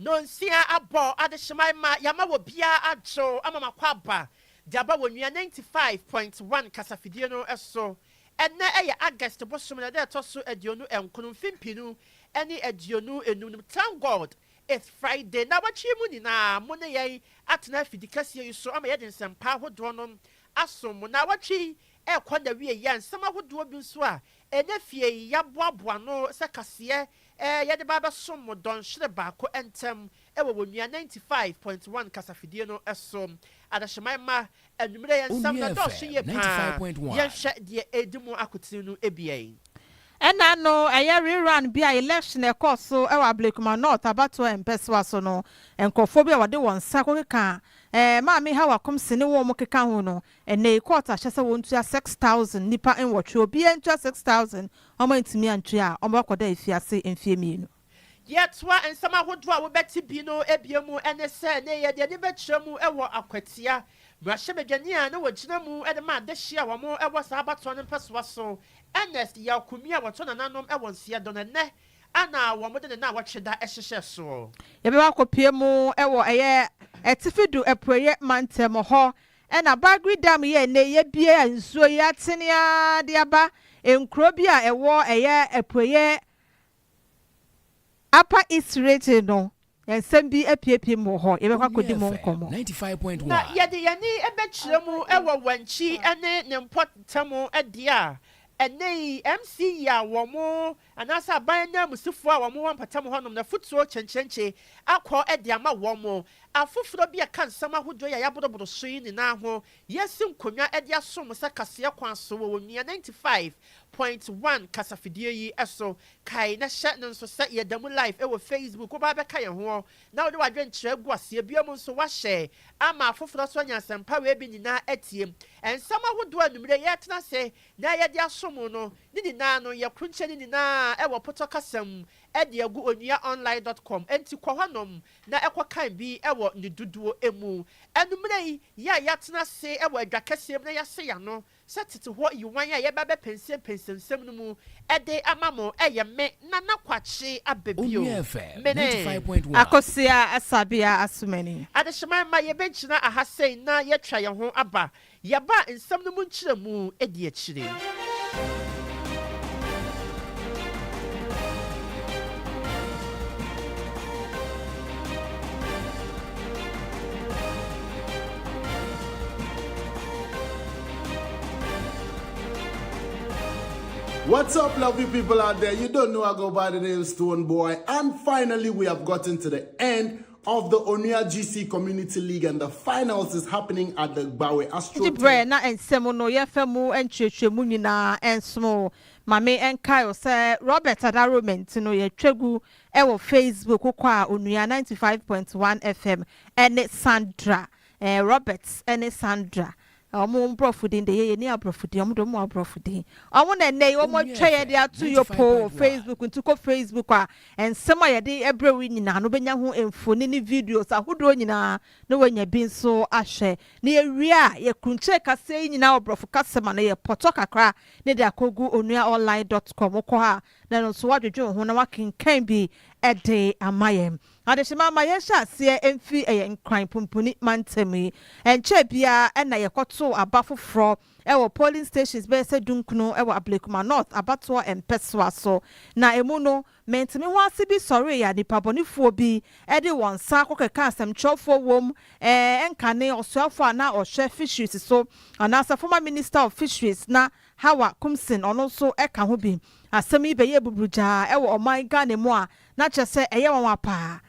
no nsia abo adehima ma yama wo bia ajo amama kwaba diaba wonua 95.1 kasafidie no eso enne eye August bosom na de toso aduonu enkunu mfimpinu ene aduonu enum. Thank God it's Friday na wachi mu ni na mo ne yei atena fidikase yi so ama ye de nsempa hodo no asom na wachi ekwa na wie ye nsema hodo bi nso a ene fie ya boaboa no sekase ye de baba som don hire baako entem ewo wonua 95.1 kasafidie no eso adashemaima enumere ye nsam na do so ye pa ye hwe de edimu akotinu ebie. Ena no eye rerun bia election e course so e wa Blakema North abato empeswa so no enkofobia wade won sako keka maami ha wakom sene wo mo keka ho no ene court a hyese won tua 6000 nipa enwotwe obi entua 6000 omo ntimi antua omo akoda efiase enfie mienu yetwa ensama hodo a wo beti bi no ebiemu ene se ne ye de be kyeremu ewo akwatia brahye bedwane a na wogina mu ede ma de hia wo mo ewo sa abato ne mpeswa so Ernest ya kumia wato na nanom e wonsia do ne ana wo mo de na wacheda ehyehe so ye be wakopie mu e wo eye etifidu eproye mantem ho e na bagri dam ye ne ye bie nsuo ya tenea de aba enkro bi a ewo eye eproye apa israte no ensem bi apiepie mu ho ye be kwakodi mu nkomo 95.1 na ye de yani e be kyeremu e wo wanchi ene ne mpotamo e dia ene MC ya womo anasa ban na musifo a womo wampatam honom na futuo chenchenche akọ ede ama womo afufuro bi aka nsama hodo ya yabodobodo so yi ni na ho yesim konwa ede asom se kase kwan so wo nua 95.1 kasafidie yi eso kai na hye no so se yedamu live e wo Facebook wo ba be ka ye ho na wo de wadwen kire gu ase biam nso wa hye ama afufuro so nya sempa we bi ni na atiem ensama hodo anumre ye tena se na ye de asom no ni na no ye krunche ni na e wo poto kasam e de agu onuaonline.com enti kwo hanom na ekwa bi e wo ni duduo emu anumre ya tena se e wo adwakasem na ya se ya no setete ho yiwan ya ye ba be pensem no mu e de amamo e ye me na Kwakye Ababio Akosua Asabea Asomaning adeshima ma ye benchina ahasei na ye twa ye ho aba ye ba nsam no mu nkyere mu e de akire. What's up, lovely people out there? You don't know I go by the name Stone Boy. And finally, we have gotten to the end of the Onua GC Community League, and the finals is happening at the Bawe Astro. na ensemono ye femu enchechemu nyina ensmo mame enkai say Robert Adaromenti no ye twegu e wo Facebook kwa Onua 95.1 FM ene Sandra Robert ene Sandra omo profudi nde ye ni abrofudi omo do mo abrofudi omo na nei omo tweye de ato yo po Facebook ntuko Facebook a ensema ye de ebrewi nyina no benya ho emfoni ni videos ahodo nyina no wanya bi nso ahwe na ye wia ye kunche kase nyina obrofu kasema na ye poto kakra ne de akogu onuaonline.com ko ha na no so wadwedwe ho na wakenkan bi ede amayem adeshima mayesha se emfi nkran pumpuni mantemi enche bia na ye koto abafofro ewo polling stations be se dunkunu ewo Blakema North abato empeswa so na emu no mentimi ho ase bi sori ya nipa bonifuo bi ede won sa kokeka asem chofo wom enkane osuafo na ohwe fisheries so anasa former minister of fisheries na Hawa Kumsin ono so eka ho bi asem ibe ye bubruja ewo oman Ghana mu a na kyese eye won apa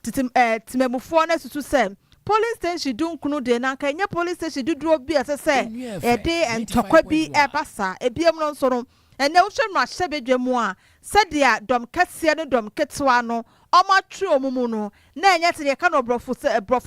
timemufo na sutu se police station dunkunu de na nka enye police station duduo bi asese e de entokwa bi ebasa ebiem no nso no ene wo hwemra hyebedwemu a sedia dom kase no dom ketwa no omatwe omumu no na enye te de ka no brofu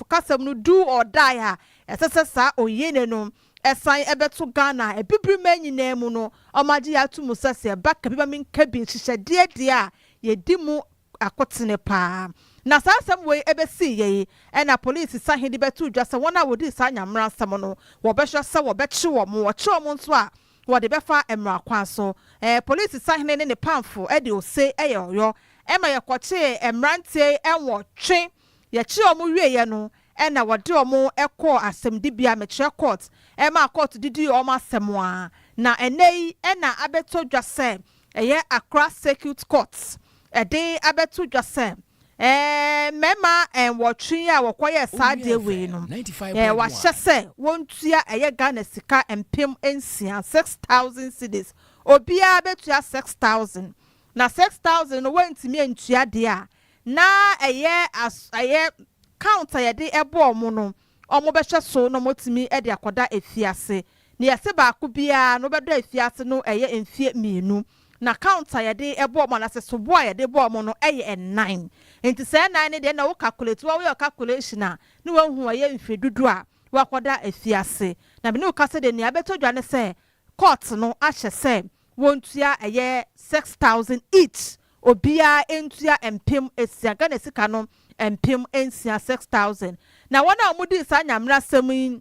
kasem no do or die a esese sa oyene no esan ebeto Ghana ebibiri manyina mu no omaji ya tumu sase baka biba min kabi hyehyede de a yedimu akotene pa na sasam we ebesi ye na police sahidi betu dwa se wona wodi sa nyamra sam no wo behwe se wo beche wo mo nso a wo de befa emra kwan so police sahine ne pamfo e de ose eyo yo ema ye kwache emrantie enwo twe ye chi omo wie ye no e na wode omo ekọ asɛmdibia mekye court e ma court didi omo asɛm na enei e na abeto dwa sɛ eye Accra Circuit Court e de abeto dwa sɛ mema enwotwe a wokoye saade we no wa hye se wontua eye Ghana sika empem ensia 6000 cedis obia betua 6000 na 6000 no wantimi antua de a na eye counter ye de ebo omo no omo behwe so no motimi e de akoda efiase ne yese ba ko bia no bedo efiase no eye enfie mienu na counter ye de ebo omo na se so boy ye de bo omo no eye 9 enti se 9 ne de na wo calculate wo calculation a ne wo hu eye mfe dudu a wakoda efiase na me ne wo kase de ne abetodwa ne se court no ahye se wontua eye 6000 each obia entua empem esia Ghana sika no empem ensia 6000 na wona omudi sa nyamra semi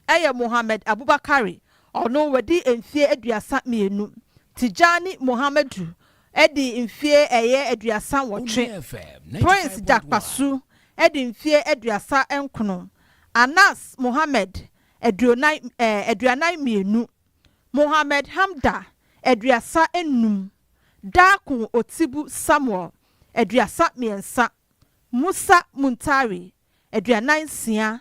eye Mohammed Abubakari ono wadi enfie aduasa mienu Tijani Mohamedu edi mfie eye aduasa wotwe Prince Dakpasu edi mfie aduasa enkono Anas Mohammed aduanai mienu Mohammed Hamda aduasa enum Daku Otibu Samuel aduasa miensa Musa Muntari aduanai sia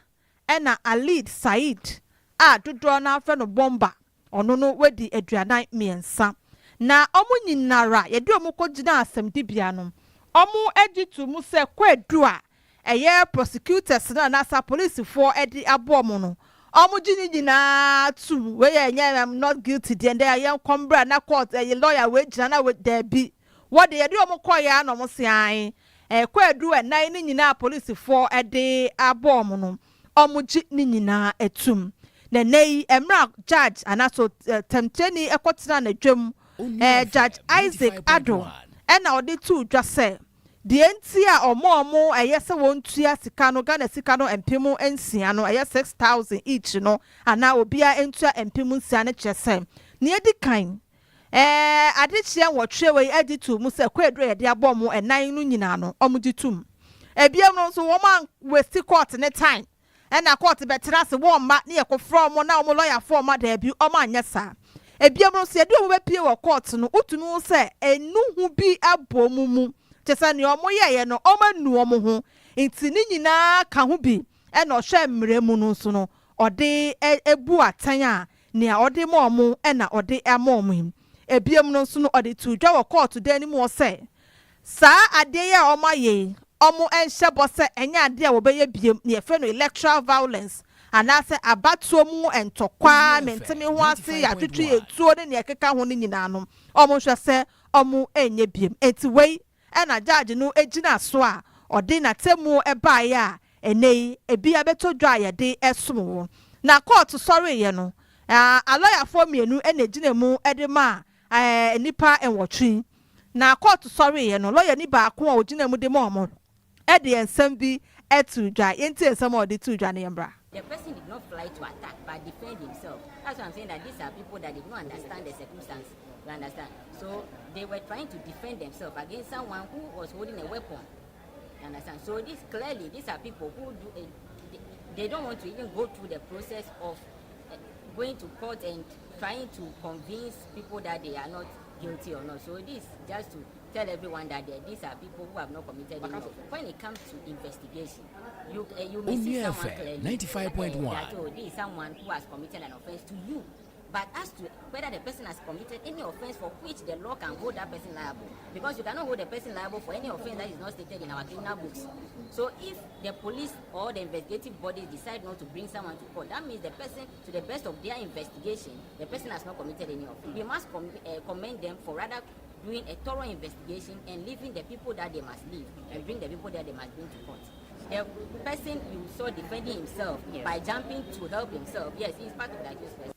ena Alid Said a dodo na afre no bomba ono no wedi aduanai miensa na omu nyinara yede omu kogina asɛmdibia no omu ejitu mu se kwadu a eye prosecutors na sa police for edi abo omu no omu nyina tu we ye I'm not guilty de and they am kombra na court lawyer we gina na we there be what de yede omu koya na omu se an kwadu enan ni nyina police for edi abo omu no omu nyina etum na nei emra judge anaso temteni ekotena na dwam Judge Isaac Ado ena odi tu dwa se de enti a omo eyese wontua sika no Ghana sika no empemu ensia no 6000 each no ana obia entua empemu nsia ne kyese ne edi kan adechia wotwe we edi tu mu se kwadro ye de abomo enan no nyina no omuditum ebiam no so wo man westi court ne time ena court betera se wo ma ne yekofro mo na omo lawyer for ma da bi omo anya sa ebiam no se de wo bepie wo court no utumi se enu hu bi abomumu chesa ne omo ye no omanu omo ho enti ni nyina ka ho bi ena ohwe mremu no so no ode ebu atan a ne ode mo omo ena ode amo omo ebiam no so no ode tu dwa wo court de ni mo se sa ade ye omo ye omo enhye bose enya ade a wo be ye biem ne efe no electoral violence anase abatuo mu entokwa mentemi ho ase atwetwe etuo ne ekeka ho ne nyina no omo hwe se omo enye biem enti wei ena judge no ejina so a ode na temu ebae a enei ebi abeto dwa ye de esomo na court sorry ye no a lawyer for mienu ena ejina mu edema nipa enwotwe na court sorry ye no lawyer ni ba ko a ojina mu de mo omo e de ensam bi etu dwa enti ensam o de tu dwa ne mbra. The person did not fly to attack but defend himself. That's why I'm saying that these are people that did not understand the circumstance. You understand? So they were trying to defend themselves against someone who was holding a weapon. You understand? So these are people who they don't want to even go through the process of going to court and trying to convince people that they are not guilty or not. So this just to tell everyone that these are people who have not committed any offense. When it comes to investigation, you may see someone clearly 95.1 that this is someone who has committed an offense to you. But as to whether the person has committed any offense for which the law can hold that person liable, because you cannot hold the person liable for any offense that is not stated in our criminal books. So if the police or the investigative bodies decide not to bring someone to court, that means the person, to the best of their investigation, the person has not committed any offense. We must commend them for rather doing a thorough investigation and leaving the people that they must leave and bring the people that they must bring to court. The person you saw defending himself by jumping to help himself, yes, he is part of that accused.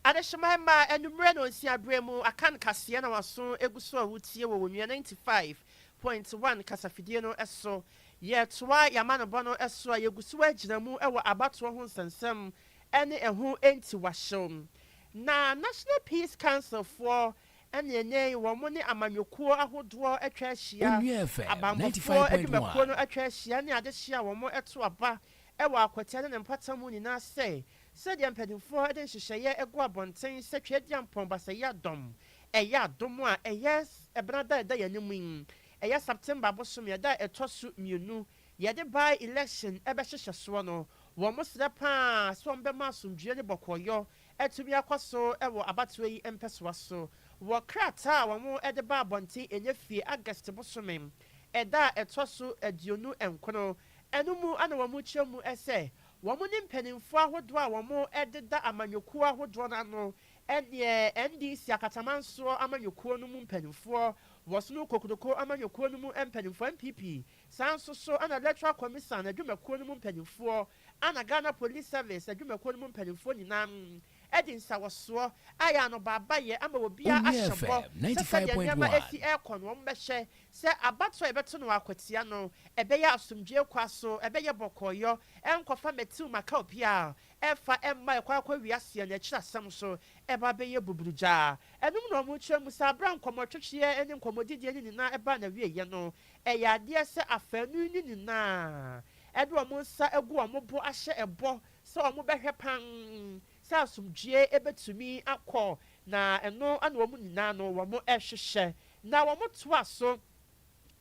Adeshimama enumere no nsia bremu akan kasia na waso eguso awutie wo wonua 95.1 kasafidie no eso ye toa yamano bono eso yeguso agina mu ewo abato ho nsensem ene eho enti wahyew na National Peace Council for ene ne wo mo ne amanyokuo ahodoɔ atwa ahyia Onua FM abamfoɔ 95.1 adwumakuo no atwa ahyia ne ade hyia wo mo ɛto aba ɛwɔ akwatia ne mpata mu nyinaa sɛ sɛdeɛ mpanimfoɔ de nhyehyɛeɛ egu abɔnten sɛ twɛdi ampɔn basɛyɛ adɔm ɛyɛ adom a ɛyɛ ɛbrada ɛda yɛn anim yi ɛyɛ September bosom yɛda ɛtɔ so mmienu yɛde by election ɛbɛhyehyɛ soɔ no wɔn mo srɛ paa sɛ wɔn bɛma asomdue ne bɔkɔyɔ ɛtumi akɔ so ɛwɔ abatoɔ yi mpɛsoa so wɔ krataa a wɔn mo ɛde ba abɔnten enye fie August bosom ɛda ɛtɔ so aduonu nkono ɛno mu ana wɔn mo kyerɛ mu ɛsɛ wɔn mo ne mpanimfoɔ ahodoɔ a wɔn mo ɛdeda amanyokuo ahodoɔ n'ano ɛneɛ NDC akatamansoɔ amanyokuo no mu mpanimfoɔ wɔsono kokodoko amanyokuo no mu mpanimfoɔ MPP saa nso so ana electoral commission adwumakuo no mu mpanimfoɔ ana Ghana Police Service adwumakuo no mu mpanimfoɔ nyinaa ɛde nsawɔsoɔ ayɛ ano baaba yɛ ama obia ahyɛbɔ sɛ deɛ nneɛma esi ɛkɔ no wɔn bɛhyɛ sɛ abato a ɛbɛto no akwatia no ɛbɛyɛ asomdwe kwa so ɛbɛyɛ bɔkɔyɔ ɛnkɔfa mɛtiw maka opia ɛfa ɛmma ɛkɔ akɔ wiase na ɛkyerɛ asɛm so ɛba bɛyɛ buburugya ɛnum na wɔn kyerɛ mu sɛ abra nkɔmɔtwetweɛ ɛne nkɔmɔdidie ne nyinaa ɛba na wieyɛ no ɛyɛ adeɛ sɛ afanu ne nyinaa ɛde wɔn nsa egu wɔn bo ahyɛ ɛbɔ sɛ wɔn bɛhwɛ pan sɛ asomdwe ɛbɛtumi akɔ na ɛno ana wɔn nyinaa no wɔn ɛhyehyɛ na wɔn toa so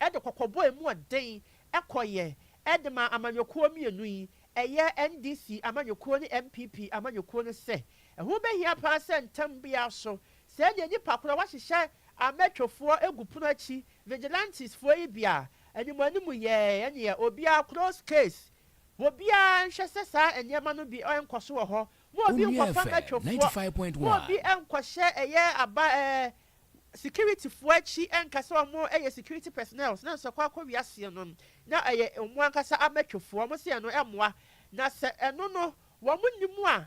ɛde kɔkɔbɔ emu ɔden ɛkɔyɛ ɛde ma amanyokuo mmienu yi ɛyɛ NDC amanyokuo ne MPP amanyokuo no sɛ ɛho bɛhia paa sɛ ntam bia so sɛ ɛdeɛ nipa koro wahyehyɛ amatwofoɔ egu pono akyi vigilantes foɔ yi bia animanimu yɛ ɛneɛ obiara close case obiara nhwɛ sɛ saa nneɛma no bi ɔnkɔ so wɔ hɔ mo obi nkɔfa matwofoɔ mo obi nkɔhyɛ ɛyɛ aba security foɔ akyi ɛnkasa wɔn ɛyɛ security personnel na nso kɔ akɔ wiase no na ɛyɛ wɔn ankasa amatwofoɔ wɔn si ɛno ɛmoa na sɛ ɛno no wɔn nimu a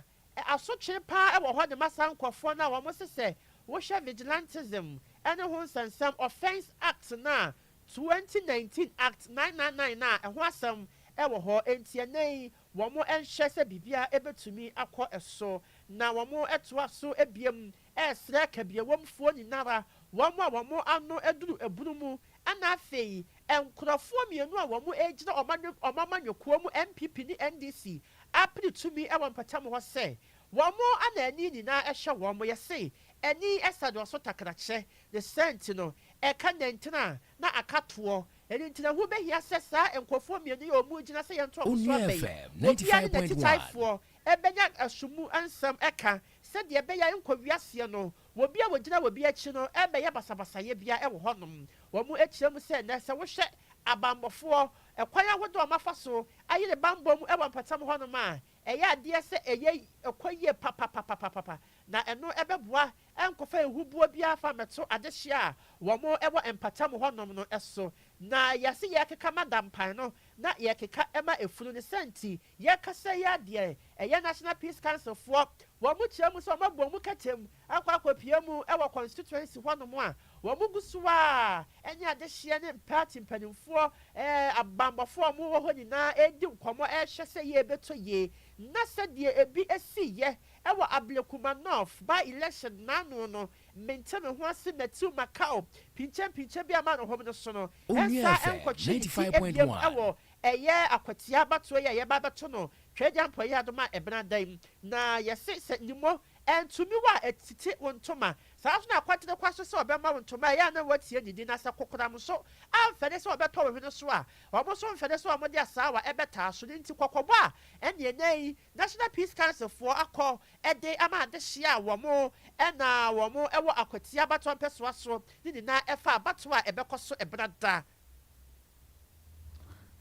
asotwe paa ɛwɔ hɔ de masa nkɔfoɔ na wɔn sɛ wohwɛ vigilantism ɛne ho nsɛnsɛm offence act na 2019 act 999 na ɛho asɛm ɛwɔ hɔ entiɛnɛn wɔn ɛnhyɛ sɛ bibia ɛbɛtumi akɔ ɛso na wɔn ɛtoa so ebiem ɛsrɛ kabea wɔn fuo nyinara wɔn a wɔn ano ɛduru ebunu mu ɛna afei nkurɔfoɔ mmienu a wɔn egyina ɔmamanyokuo mu MPP ne NDC apiri tumi ɛwɔ mpatam hɔ sɛ wɔn ana ani nyinaa ɛhyɛ wɔn yɛse ani ɛsa do so takrakyɛ the sent no ɛka nɛntena na akatoɔ ɛni ntina ho bɛhia sɛ saa nkurɔfoɔ mmienu yɛ ɔmo gyina sɛ yɛnto ɔmo so abɛyi obiara ne n'atitaifoɔ ɛbɛnya asumu ansɛm ɛka sɛdeɛ ɛbɛyɛ nkɔ wiaseɛ no wobi a wogyina wobi akyi no ɛbɛyɛ basabasayɛ bia ɛwɔ hɔnom wɔn akyerɛ mu sɛ nɛ sɛ wohwɛ abambɔfoɔ ɛkwan ahodoɔ ɔmo afa so ayɛ ne bambɔ mu ɛwɔ mpatam hɔnom a ɛyɛ adeɛ sɛ ɛyɛ ɛkɔ yie papapapapapa na ɛno ɛbɛboa ɛnkɔfa ehubuo biara fa mɛto adehyɛ a wɔn ɛwɔ mpatam hɔnom no ɛso na yɛse yɛkeka madampan no na yɛkeka ɛma efunu ne sɛnti yɛkasa yɛ adeɛ ɛyɛ National Peace Council foɔ wɔn kyerɛ mu sɛ wɔn abɔ mu kɛtɛm akɔ akɔpie mu ɛwɔ constituency hɔnom a wɔn gu so a ɛne adehyɛ ne party mpanimfoɔ abambɔfoɔ a wɔn wɔ hɔ nyinaa edi nkɔmɔ ɛhyɛ sɛ yɛ ɛbɛtɔ yie na sɛdeɛ ebi esi yɛ ɛwɔ Ablekuma North by election nano no mente me ho ase Matthew Macau pinkyɛn bi ama no hɔ no so no ɛnsa ɛnkɔkye 95.1 ɛwɔ ɛyɛ akwatia abatoɔ yɛ yɛba bɛto no twɛgya mpɔyɛ adoma ɛbena dan na yɛse sɛ nimo ɛntumi wa ɛtete wontoma saa so na akwatene kwa so sɛ ɔbɛma wontoma ɛyɛ na watie didi na sɛ kokora mo so amfɛde sɛ ɔbɛtɔ wo hwene so a ɔmo so mfɛde sɛ ɔmo de asawa ɛbɛtaa so ne nti kɔkɔbɔ a ɛne ɛnɛyi National Peace Council foɔ akɔ ɛde ama adehyia a wɔmo ɛna wɔmo ɛwɔ akwatia abatoɔ mpɛsoa so ne nyinaa ɛfa abatoɔ a ɛbɛkɔ so ɛbena da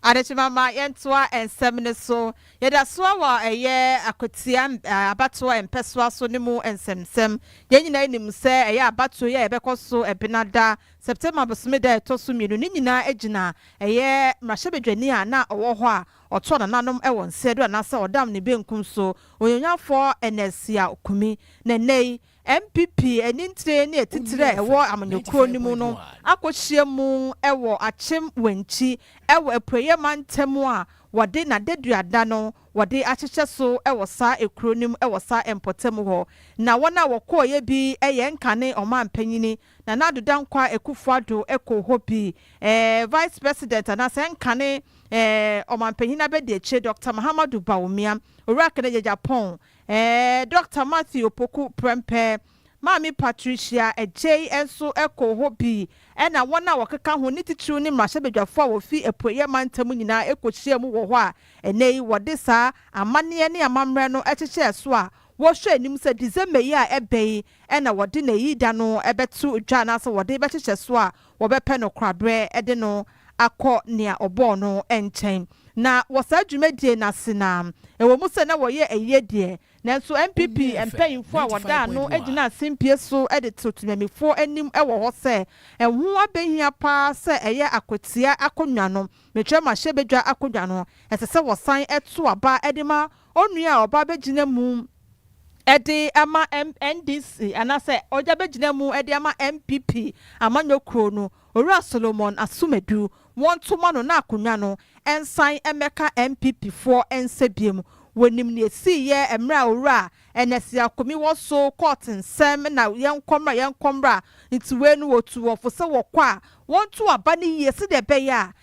Adechimama yentoa ensɛm ne so yɛda so wɔ ɛyɛ akotia abatoɔ mpɛsoa so ne mu ensɛmsɛm yɛn nyinaa nim sɛ ɛyɛ abatoɔ yɛ ɛbɛkɔ so ɛbenada September bosome da ɛtɔ so mmienu ne nyinaa egyina ɛyɛ mmarahyɛbadwani a na ɔwɔ hɔ a oto nananom e won sedo anasa odam ne benkum so onyanyafo enesia okumi na nei MPP enintre ne etitire ewo amanyokro ni mu no akohie mu ewo achim wanchi ewo epoye mantemu a wode na deduada no wode akyekye so ewo sa ekronim ewo sa empotemu ho na wona wokoye bi eye nkane omampanyini na nadoda nkwa ekufuado ekoho bi vice president na se nkane omampanyina be de eche Dr. Mahamadu Bawumia orakene Japan Dr. Matthew Opoku Prempe Mami Patricia Ejay enso ekoho bi na wona wokeka ho ni titru ni mrahebedwafo a wofi epoye mantamu nyina ekohie mu wo ho a enei wode sa amane ne amamre no ekyekye so a wo hwe anim se December yi a ebei na wode na yi da no ebetu dwa na so wode bekyekye so a wo bepe no krabre ede no akọ nea obo no enchen na wasa dwumadie na sena ewo mu se na wo ye eye de nanso MPP empanyimfo a wada no agina asempie so ede totumamifo anim ewo ho se enho abehia pa se eye akotia akonwa no metwa mahye akonwa no esese wosan eto aba edema onua oba begina mu ede ama NDC anase oja begina mu ede ama MPP amanyokro no Ora Solomon Asumedu won to mano na akonwa no ensan emeka MPP for ensebiem wonim ne si ye emra ora enesi akomi wo so court nsem na yenkomra ntiwe no wotu wofo se wokwa won to aba ne yesi de be ya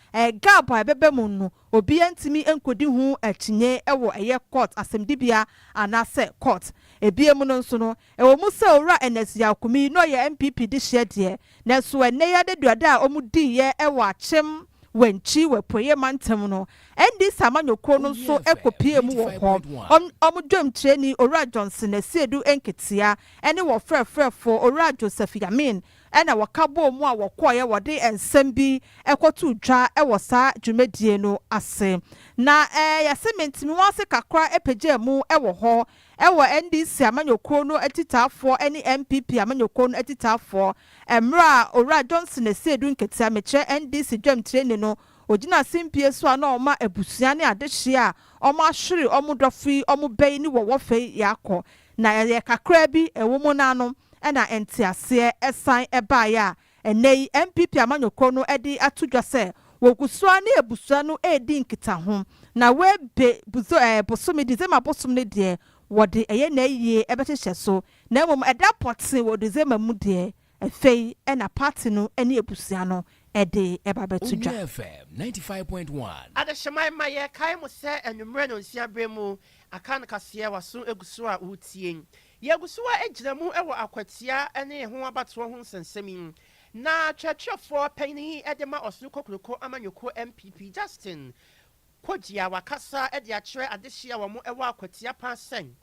gabo ebebe mu no obi antimi enkodi hu akinye ewo eye court asemdibia anase court ebiem no nso no ewo mu se ora enesi akomi no ye MPP di hye de na so ene ya de duada a omudi ye ewo achem wenchi wepoye mantem no endi samanyokro no so ekopie mu wo ho omudwam treni ora Johnson asiedu enketia ene wo frefrefo ora Joseph Yamin ena wakabo mu a wokoye wode ensem bi ekotu dwa ewo sa dwumadie no ase na yasementimi wase kakra epeje mu ewo ho ewo NDC amanyokro no atitafo ene MPP amanyokro no atitafo emra ora Johnson asiedu enketia meche NDC dwam treni no ogina simpie so ana oma ebusua ne adehye a oma hwere omudofi omubei ni wo fe yakọ na ye kakra bi ewo mu nanom na entiase esan ebaya enei MPP amanyokro no edi atudwa se wogusua ne ebusua no edi nkita ho na we be buzo bosomi December bosom ne de wode eye na yie ebetehye so na mom eda potin wo December mu de efei na party no ene ebusua no ede ebabetudwa FM 95.1 adeshemai maye kai mo se enumre no nsia bremu akan kase waso eguso a utie yeguso a egira mu ewo akwatia ene ho abato ho nsensemi na twetwefo panyi edema osu kokroko amanyoko MPP Justin Kwakye wakasa ede akire adehia wo mu ewo akwatia pasen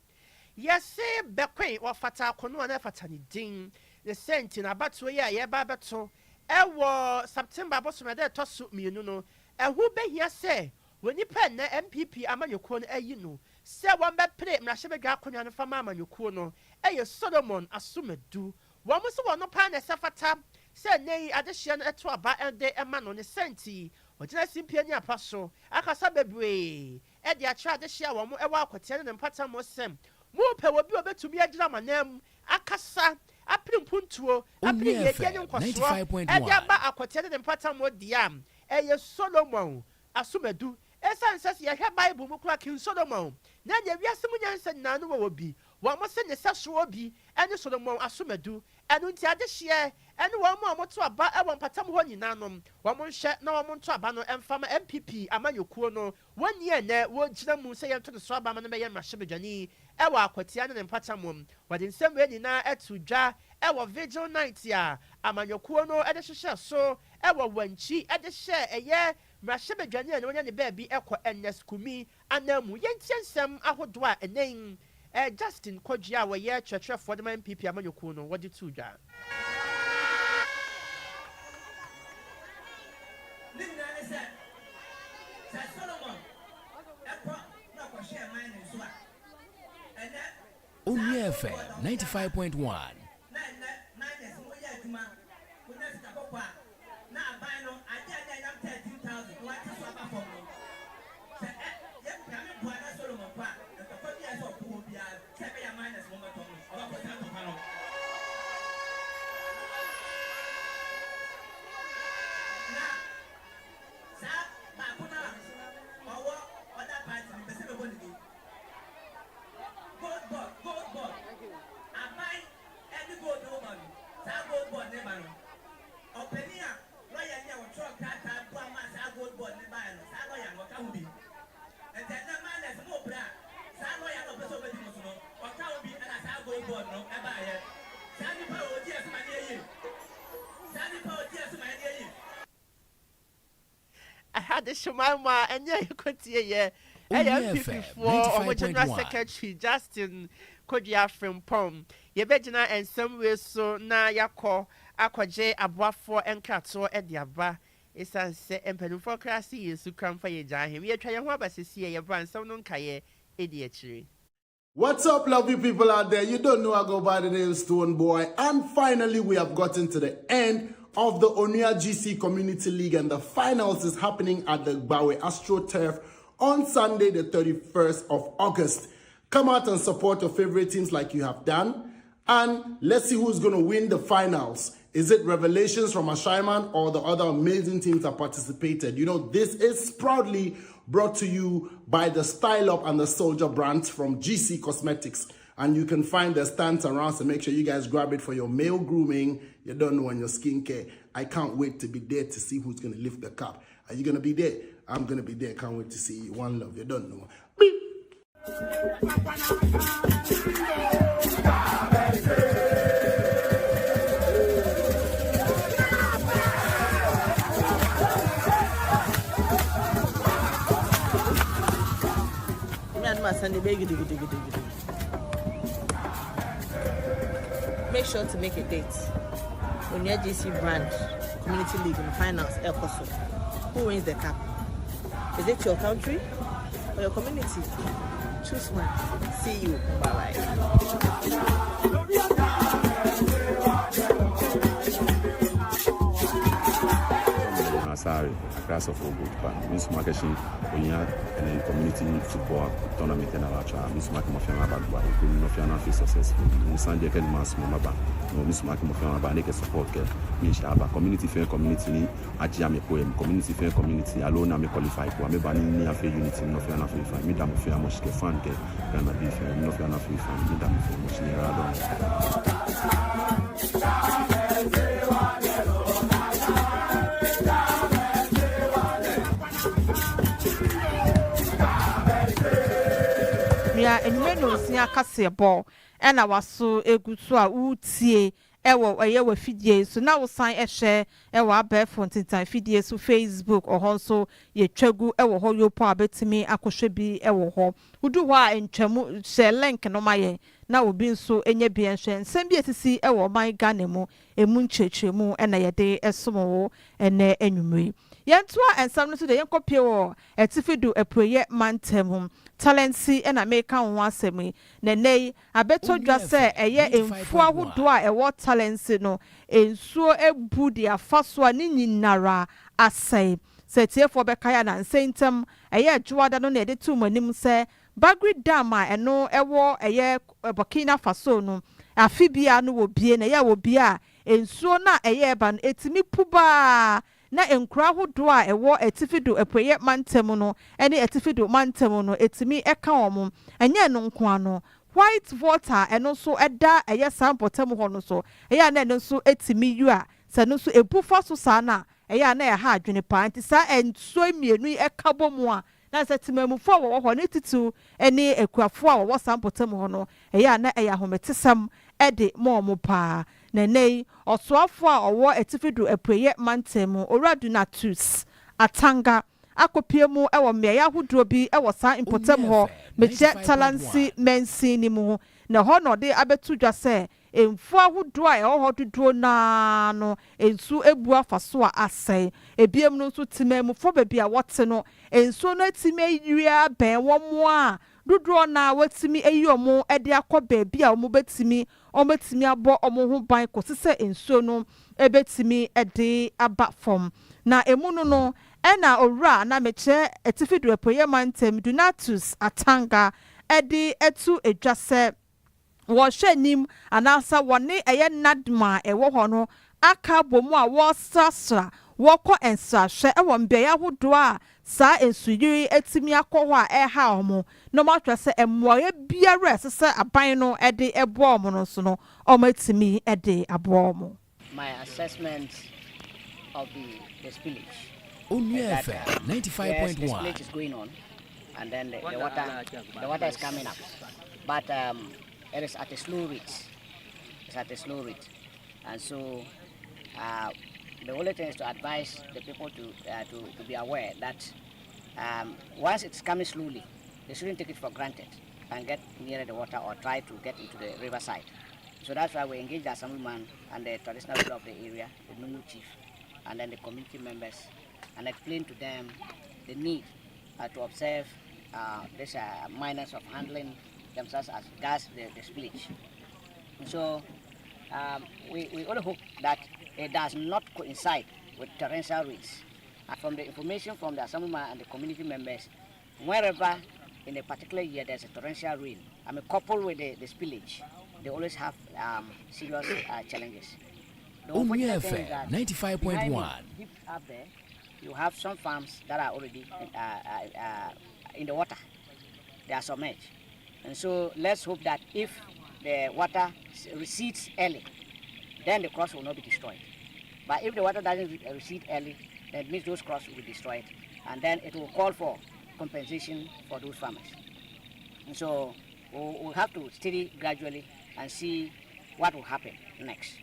yesi bekwen wafata akono na fata ni din the senti na abato ye a ye ba beto ewo September abosomede toso mienu no ehu behia se woni pen na MPP amanyoko no ayi no se won be pre mrahebedwa akonwa no fama amanyoko no eye Solomon Asumedu wo mo se wono pa na sefata se nei adehia no eto aba ende ema no ne senti ogina simpia ni apaso akasa bebre e de atra adehia wo mo ewo akotia ne mpata mo sem mo pe wo bi obetumi agira manam akasa aprim puntuo aprim yeye nkwaso ede aba akotia ne mpata mo diam eye Solomon Asumedu esa nsase ye hwe Bible mu kura kin Solomon na ye wiase mu nyansa nanu wo bi wo mo se ne saso obi ene Solomon Asumedu enu nti adehye ene wo mo amoto aba e wo mpata mo nyina nom wo mo nhye na wo mo nto aba no emfama MPP amanyokuo no woni ene wo gina mu se ye nto so aba ma no be ye mrahebedwani e wo akwatia ne mpata mo wode nsem we nyina etudwa e wo vigil night a amanyokuo no ede hyehyɛ so e wo wanchi ede hye eye mrahebedwani ene wonya ne baabi ekɔ eneskumi anamu yentiensem ahodo a enen Justin Kwakye a woye twetwefo de MPP amanyokuo no wode tudwa Onua FM 95.1 na I had the Shemama and yeah, you could see a FM, for General 95.1. Secretary Justin Kodia from Pom. Ye Bejina and some way so na yako Kwakye Ababio Akosua Asabea. It's a say and for classy is to come for ye him. We are trying to see your brand so non kaye idiotry. What's up, lovely people out there? You don't know I go by the name Stone Boy. And finally, we have gotten to the end of the Onua GC Community League, and the finals is happening at the Gbawe AstroTurf on Sunday, the 31st of August. Come out and support your favorite teams like you have done. And let's see who's going to win the finals. Is it Revelations from Ashaiman or the other amazing teams that participated? You know, this is proudly brought to you by the Style Up and the Soldier brands from GC Cosmetics. And you can find the stands around, so make sure you guys grab it for your male grooming. You don't know, on your skincare. I can't wait to be there to see who's going to lift the cup. Are you going to be there? I'm going to be there. Can't wait to see you. One love. You don't know. Beep. Make sure to make a date. Onua GC brand community league in the finals, Akosua. Who wins the cup? Is it your country or your community? Choose one. See you. Bye bye. Sorry, a class of Ogo, but Miss Marketing, and community football tournament and Alacha, Miss Makamafana Bagua, Nofiana is successful. Sunday can mass Mamaba, no Miss Makamafana Baneka support, Mishaba, community fair community, Ajame poem, community fair community, alone I'm qualified for Mebani near fair unity, Nofiana Free, Midam Fair Moshke Fanke, Gana Beef, Nofiana Free, Midam Fair Enweno sia kasebo na waso egusu a utie ewo fidie so na wo san ehye ewo abefo ntintan fidie so Facebook ohonso ye twagu ewo ho yopo abetimi akohwe bi ewo ho udu ho a entwamu she link no maye na obi nso enye bi enhwe nsem bi etisi ewo man Ghana mu emu nchechemu na yede esomo ene enwumri yentoa ensam no so de yenkopie wo etifidu eproye mantem talency and American one semi. Nene, I bet to just say a year in 4 who do a what talency no, and so a booty a fast one in Nara, as say. Set here for Beccayan and Saintum, a year Juada no needed to my name say, Bagri Dama and no a war a year Burkina Faso no, a Fibia no will be in a year will be a, and so na a year ban it's me puba. Na enkura hodoa ewo etifidu epoye mantemu no ene etifidu mantemu no etimi eka omo enye no nko ano white water eno so eda eye sampotemu ho no so eya na eno so etimi yu a se no so ebufa so sa na eya na ha adwene pa nti sa enso emienu eka bomu a na se timamufo wo ho ne titu ene ekuafo a wo sampotemu ho no eya na eya hometesam ede mo pa Nene, or Swafwa or war etifidu epreye mantemu, or radunatus, atanga, akopiemu, ewa meya who drobi, ewa sa impotem ho, mejet talansi mensinimu, ne honor de abetu jase, en fwa who dry or how to draw na no, en su ebua fasua ase, e biem no su timemu for baby a watseno, en so no time yuya ben one more. Dudro na wetimi eyomo ede akọ baabi a omo betimi abo omo ho ban ko sese ensuo no ebetimi ede aba fom na emu no ena owura na meche etifidu epoye mantem dunatus atanga ede etu edwase wo hwenim anasa wone eye nadma ewo ho no aka bomu a wo sasra wo ko ensahwe ewo mbeya hodo a sa ensuyiri etimi akọ a eha omo no matwa se emwoye biara sese aban no ede ebo omo no so no omo etimi ede abo omo. My assessment of the spillage. Onua FM 95.1. Yes, the spillage is going on, and then the water is coming up. But it is at a slow rate. It's at a slow rate. And so the only thing is to advise the people to be aware that once it's coming slowly, they shouldn't take it for granted and get near the water or try to get into the riverside. So that's why we engage the assemblyman and the traditional ruler of the area, the Nunu chief, and then the community members, and explain to them the need to observe this minors of handling themselves as gas the spillage. So we only hope that it does not coincide with torrential rains. From the information from the assemblyman and the community members, wherever in a particular year there's a torrential rain, coupled with the spillage, they always have serious challenges. The unfortunate thing is that 95.1. Deep up there, you have some farms that are already in the water. They are submerged. And so let's hope that if the water recedes early, then the crops will not be destroyed. But if the water doesn't recede early, then it means those crops will be destroyed. And then it will call for compensation for those farmers. And so we'll have to study gradually and see what will happen next.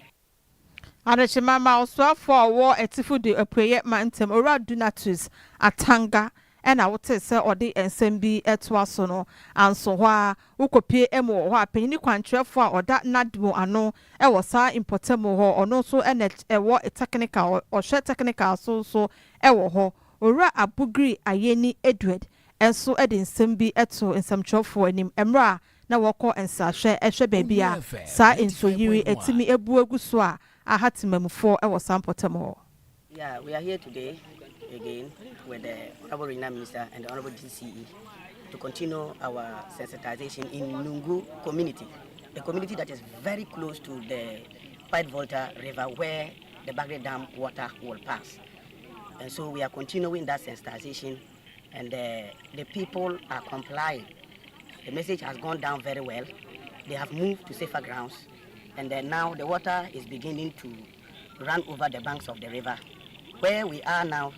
Adechimama also for war etifu de apuye mantem ora donatus atanga ena wote se ode ensem bi etwa so no anso ho a ukopie emo ho a panyi kwantrefo a oda nadmo ano e wo sa importemo ho ono so ene ewo technical or share technical so e wo ho ora abugri ayeni Edward enso ede ensem bi eto ensamtrofo anim emra na woko ensahwe ehwe bebia sa enso yiri etimi ebu aguso a ahatimamufo ewo sampotemo. Yeah, we are here today again with the Honorable Regional Minister and the Honorable DCE to continue our sensitization in Nungu community, a community that is very close to the White Volta River where the Bagre Dam water will pass. And so we are continuing that sensitization, and the people are complying. The message has gone down very well. They have moved to safer grounds, and then now the water is beginning to run over the banks of the river. Where we are now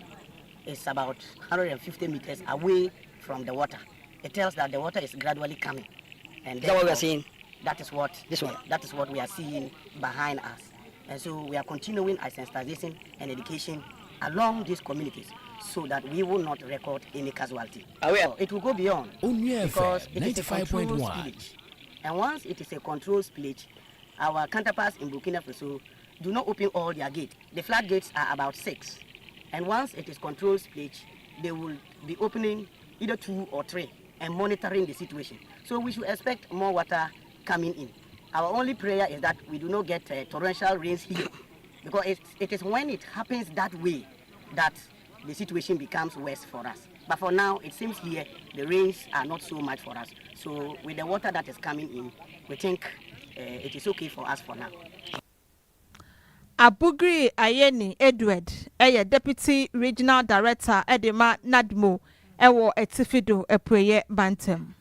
is about 150 meters away from the water. It tells that the water is gradually coming. And is that what we are seeing? That is what that is what we are seeing behind us. And so we are continuing our sensitization and education along these communities so that we will not record any casualty. It will go beyond because it is a controlled spillage. And once it is a controlled spillage, our counterparts in Burkina Faso do not open all their gates. The floodgates are about 6. And once it is controlled spillage, they will be opening either 2 or 3 and monitoring the situation. So we should expect more water coming in. Our only prayer is that we do not get torrential rains here, because it is when it happens that way that the situation becomes worse for us. But for now, it seems here the rains are not so much for us. So with the water that is coming in, we think it is okay for us for now. Abugri Ayeni Edward, Deputy Regional Director, Edema Nadmo, Ewo Etifido, Epuye Bantem.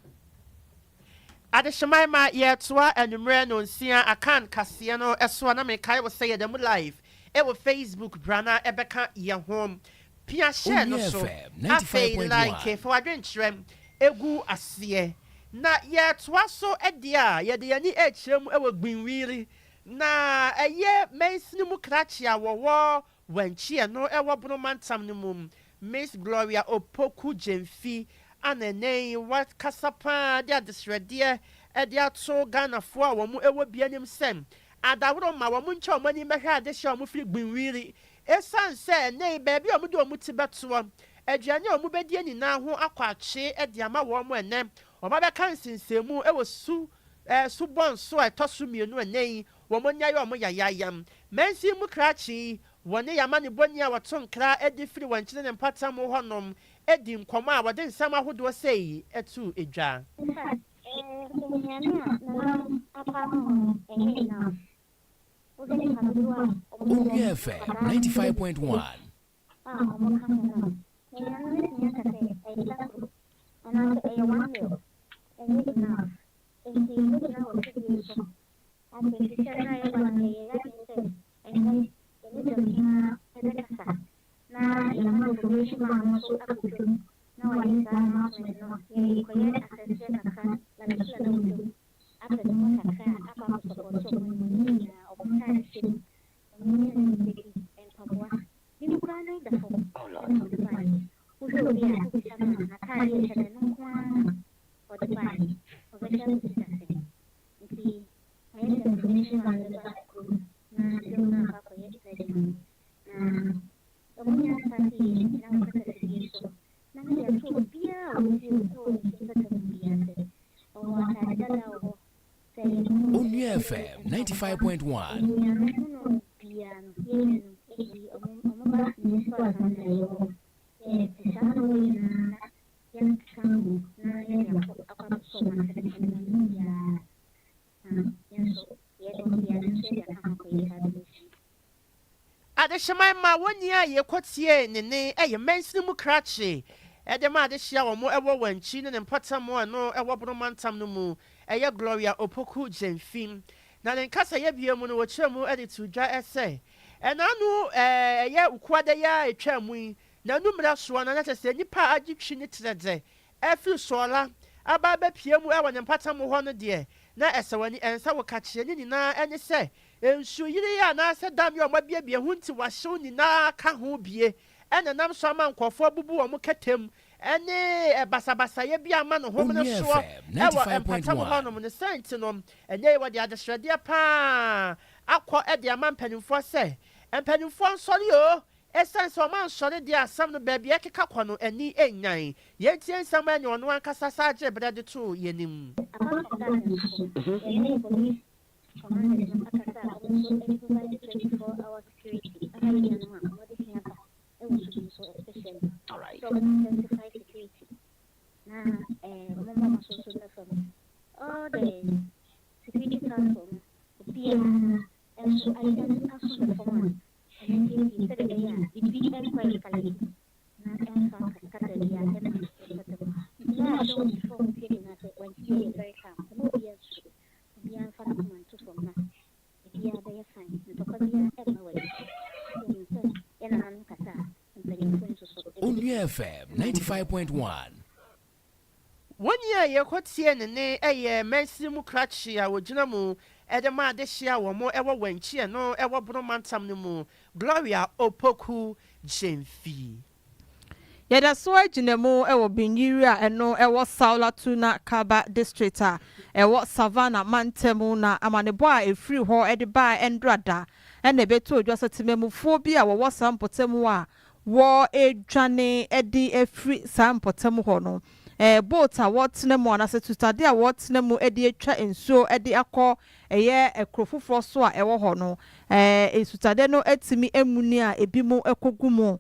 Adeshemaima yetwa enumere no nsia akan kasiano eso na mekai wo say dem live e wo Facebook brana ebeka ye home pia share no so afi like for adwentrem egu ase na yetwa so edia ye de yani echrem e wo gbinwiri na eye mensini mu krachia wo wanchi no e wo bromantam no mum Miss Gloria Opoku Jemfi anene what kasapa dia disredia edia to Ghana fo a wo mu ewo bianim sem adawro ma wo mu ncha o mani mehwa ade hye o mu firi gbinwiri esan se nei baby o mu de o mu tibeto aduane o mu bedie ni na ho akwache edia ma wo mu enem o ma be kan sinsemu ewo su bon so etosu mienu enei wo mu nya yo mu yayayam mensi mu krachi wone yama ne boni a wato nkra edi firi wankyene ne mpatam honom edi nkoma a wode nsam ahodo sei etu edwa WOHO 95.1. Onua FM 95.1. Adeshima wonia ye kotie nene eye mensimu krache edema adeshia wo mo ewo wanchi ne mpata mo no ewo bromantam no mu eye Gloria Opoku Jenfim na ne nkasa ye biemu no wo kyeremu editu dwa ese enanu ye ukwade ya etwamu na numra so na natese nipa agitwi ne trede efi sola aba ba piemu ewo ne mpata mo ho no de na esewani ensa wo kache ni nyina ene se ensu yiri ya na se dam yo mabia hunti wahyew ni na ka ho bie ene nam so ama nkofo bubu wo ketem ene basabasa ye bia ma no ho no so ewo empata mo ho no ne sent no enye wo de adesrede pa akọ e de ama mpanimfo se mpanimfo nsori o esense o man sori de asam no baabi ekeka kọ no ani enyan ye tie nsam anya ono ankasa saje brede to yenim Onua FM 95.1. One year ye kotie nene eye mensimu krachi a wogina mu edema adehia wo mo ewo wanchi no ewo bromantam no mu Gloria Opoku Jenfi. Yeda so agina mu ewo binyiri a eno ewo Saula Tuna Kaba district a ewo Savannah Mantemu na amanebo a efiri ho edeba endrada ene beto odwasa timemufo bi a wo sampotemu a wo edwane edi efiri sampotemu ho no boat a wotnemu anase tutade a wotnemu edi etwa ensuo edi akọ eye ekrofufo so a ewo ho no esutade no etimi emuni a ebimu ekogumu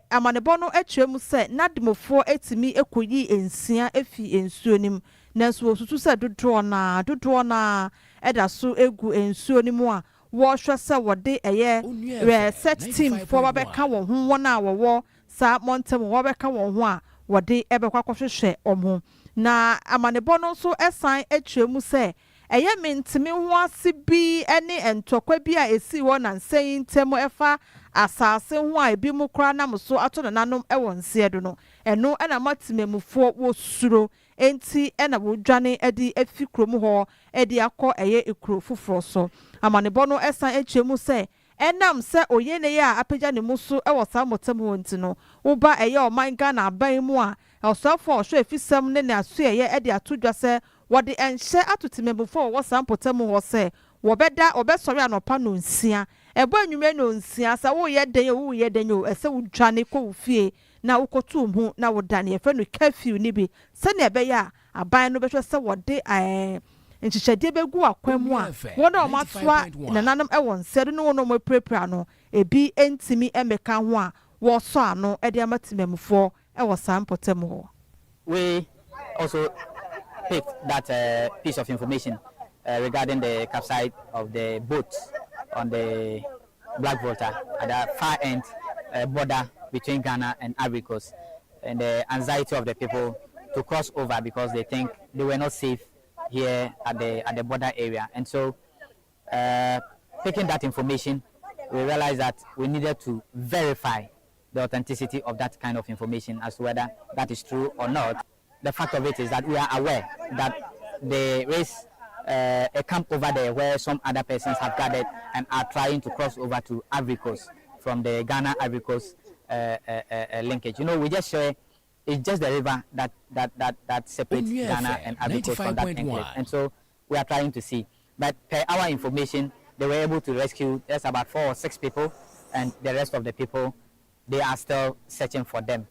amanebo no atwemu se nadimofo etimi ekoyi ensia efi ensuo nim nanso osusu se dodo na eda so egu ensuo nim a wo hwe se wode eye search team for babeka wo ho wona wo sa montem wo beka wo ho a wode ebekwa kwahwehwe omo na amanebo no so esan atwemu se eye mentimi ho ase bi ene entokwa bi a esi wo na nsen ntemu efa asase ho a ebi mu kra na so ato na nanom ewo nse do no eno ena matimemufo wo suro enti ena wo dwane edi afi krom ho edi akọ eye ekro fufuro so amanebo no esan atwemu se enam se oyene ya apagya ne muso ewo samotem wonti no uba eye o man Ghana aban mu a osofo ohwe efisem ne aso eye ede atodwa se wode enhye atotimebufo wo sampotem ho se wobeda obesori anopa no nsia ebo anwume no nsia sa wo ye den o ese wudwane ko fie na ukotu hu na wodane efe no curfew ni bi se ne ebe ya aban no behwe se wode nchichade begu akwemu a wona o matwa nananam ewon sedo no wono mo prepare no ebi entimi emeka ho a wo so ano ede amatimemfo ewo sampotem ho. We also picked that piece of information regarding the capsize of the boat on the Black Water at the far end border between Ghana and Ivory Coast, and the anxiety of the people to cross over because they think they were not safe here at the border area. And so picking that information, we realized that we needed to verify the authenticity of that kind of information as to whether that is true or not. The fact of it is that we are aware that the race a camp over there where some other persons have gathered and are trying to cross over to Ivory Coast from the Ghana Ivory Coast linkage. You know, we just share. It's just the river that separates Ghana and Ivory Coast from that enclave, and so we are trying to see. But per our information, they were able to rescue just about 4 or 6 people, and the rest of the people, they are still searching for them.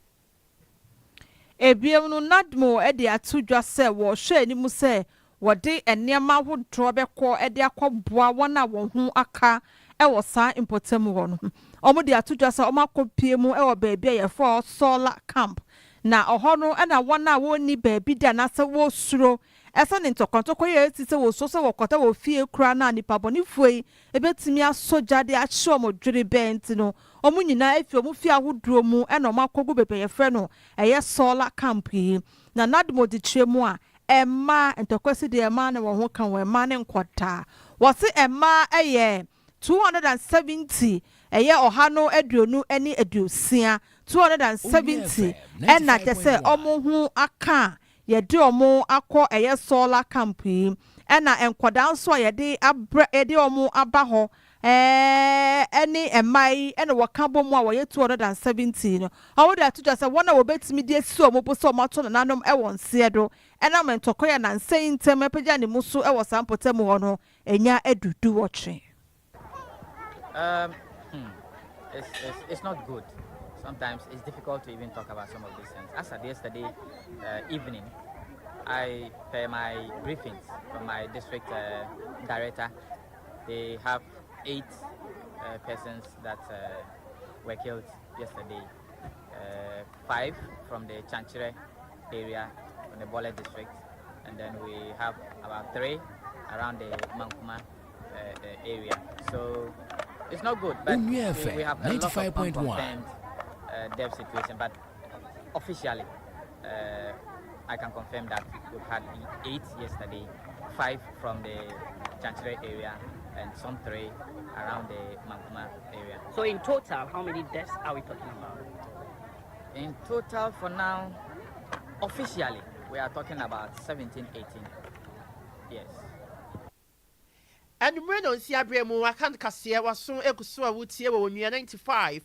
Ebiemu no nadmo e de atudwa se wo hwe ni mu se wode enema hodro bekọ e de akọboa wona wo hu aka e wo sa importem wo no omo de atudwa se omo akopie mu e wo baabi ye for solar camp na oho e na wona wo ni baabi da na se wo suro esa ne ntokọntọkọ ye ti se wo so se wo kota wo fie kura na nipa boni fuei e betimi asoja de ahye omo dwere bent no omo nyina efi omo fie ahodro mu e na omo akogu bebe ye frɛ no eye solar camp yi na nadmo di twemu a emma entokwesi de emma na wo ho kan wo emma ne nkota wo se emma eye 270 eye ohano aduonu eni aduosia 270 na tese omo hu aka yede omo akọ eye solar camp yi na enkoda nso a yede abra yede omo aba ho eni emai na waka bomu a woye 270 no awoda atuja se wona wo betimi de si omo bo so mato na nanom e won se do na mentokoya na nsɛn ntem apagya ne muso e wo sampotem ho no enya adudu wo twe. It's not good. Sometimes it's difficult to even talk about some of these things. As of yesterday evening, I per my briefings from my district director, they have 8 persons that were killed yesterday. 5 from the Chanchire area, from the Bole district, and then we have about 3 around the Mankuma area. So it's not good, but we have a lot of unconfirmed death situation. But officially, I can confirm that we've had 8 yesterday, 5 from the Chanchire area, and some 3 around the Mankuma area. So in total, how many deaths are we talking about? In total, for now, officially, we are talking about 17, 18. Yes. And when on Siabremu, I can't cassia was soon Akosua would see when you 95.1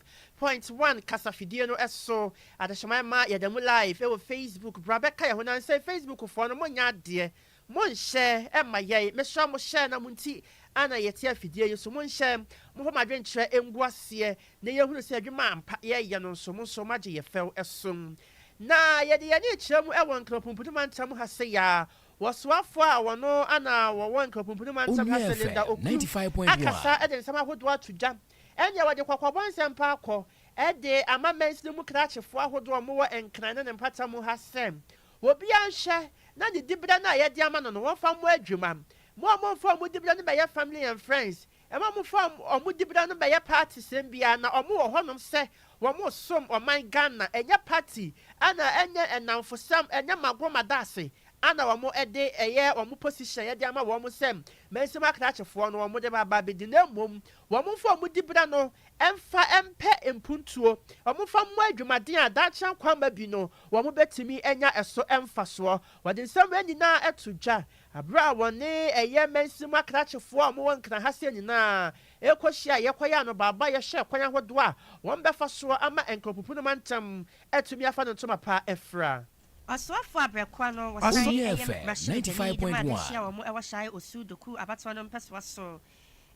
Casafidiano as so at the Shamama Yadamu Live, over Facebook, Brabeka, when I say Facebook for no money, dear. Mon share, and my yay, Miss Shamo share Namunti, Anna Yetia Fidia, so mon share, Mohama venture, and Guasia, Naya who said your man, Payanon, so much ye fell as soon. Na yadi ani chemu e won kropumputuman tamu haseya waswa fo a wono ana wo won kropumputuman tamu haselenda oku 95.1 akasa e de sama hodo atuja enya wade kwakwabon sempa akọ e de amamens mu krachefo ahodo mo wo enkran ne mpata mu hasem obi anhye na de dibra na yadi ama no wo fa mo adwuma mo fa mo dibra no be ya family and friends e mo fa mo dibra no be ya party sem bia na omo wo honom se wamo som oman Ghana enya party ana enya enamfosam enya magoma dase ana wamo ede eye wamo position ye de ama wamo sem mensem akrachefo no wamo de baba bedi na mom wamo fo mo dibra no emfa empe empuntuo wamo fa mo adwumaden adacha kwamba bi no wamo betimi enya eso emfa so wade nsem eni na etudwa abra wone eye mensem akrachefo mo won kran hase ni na ekohia yekoya no baba ye hye kwanya hodo a won befa so ama enkopupu no mantam etumi afa no ntoma pa efra Aswafo abrekwa no was 95.1 share wo ewa shai osudoku abatwa no mpeswa so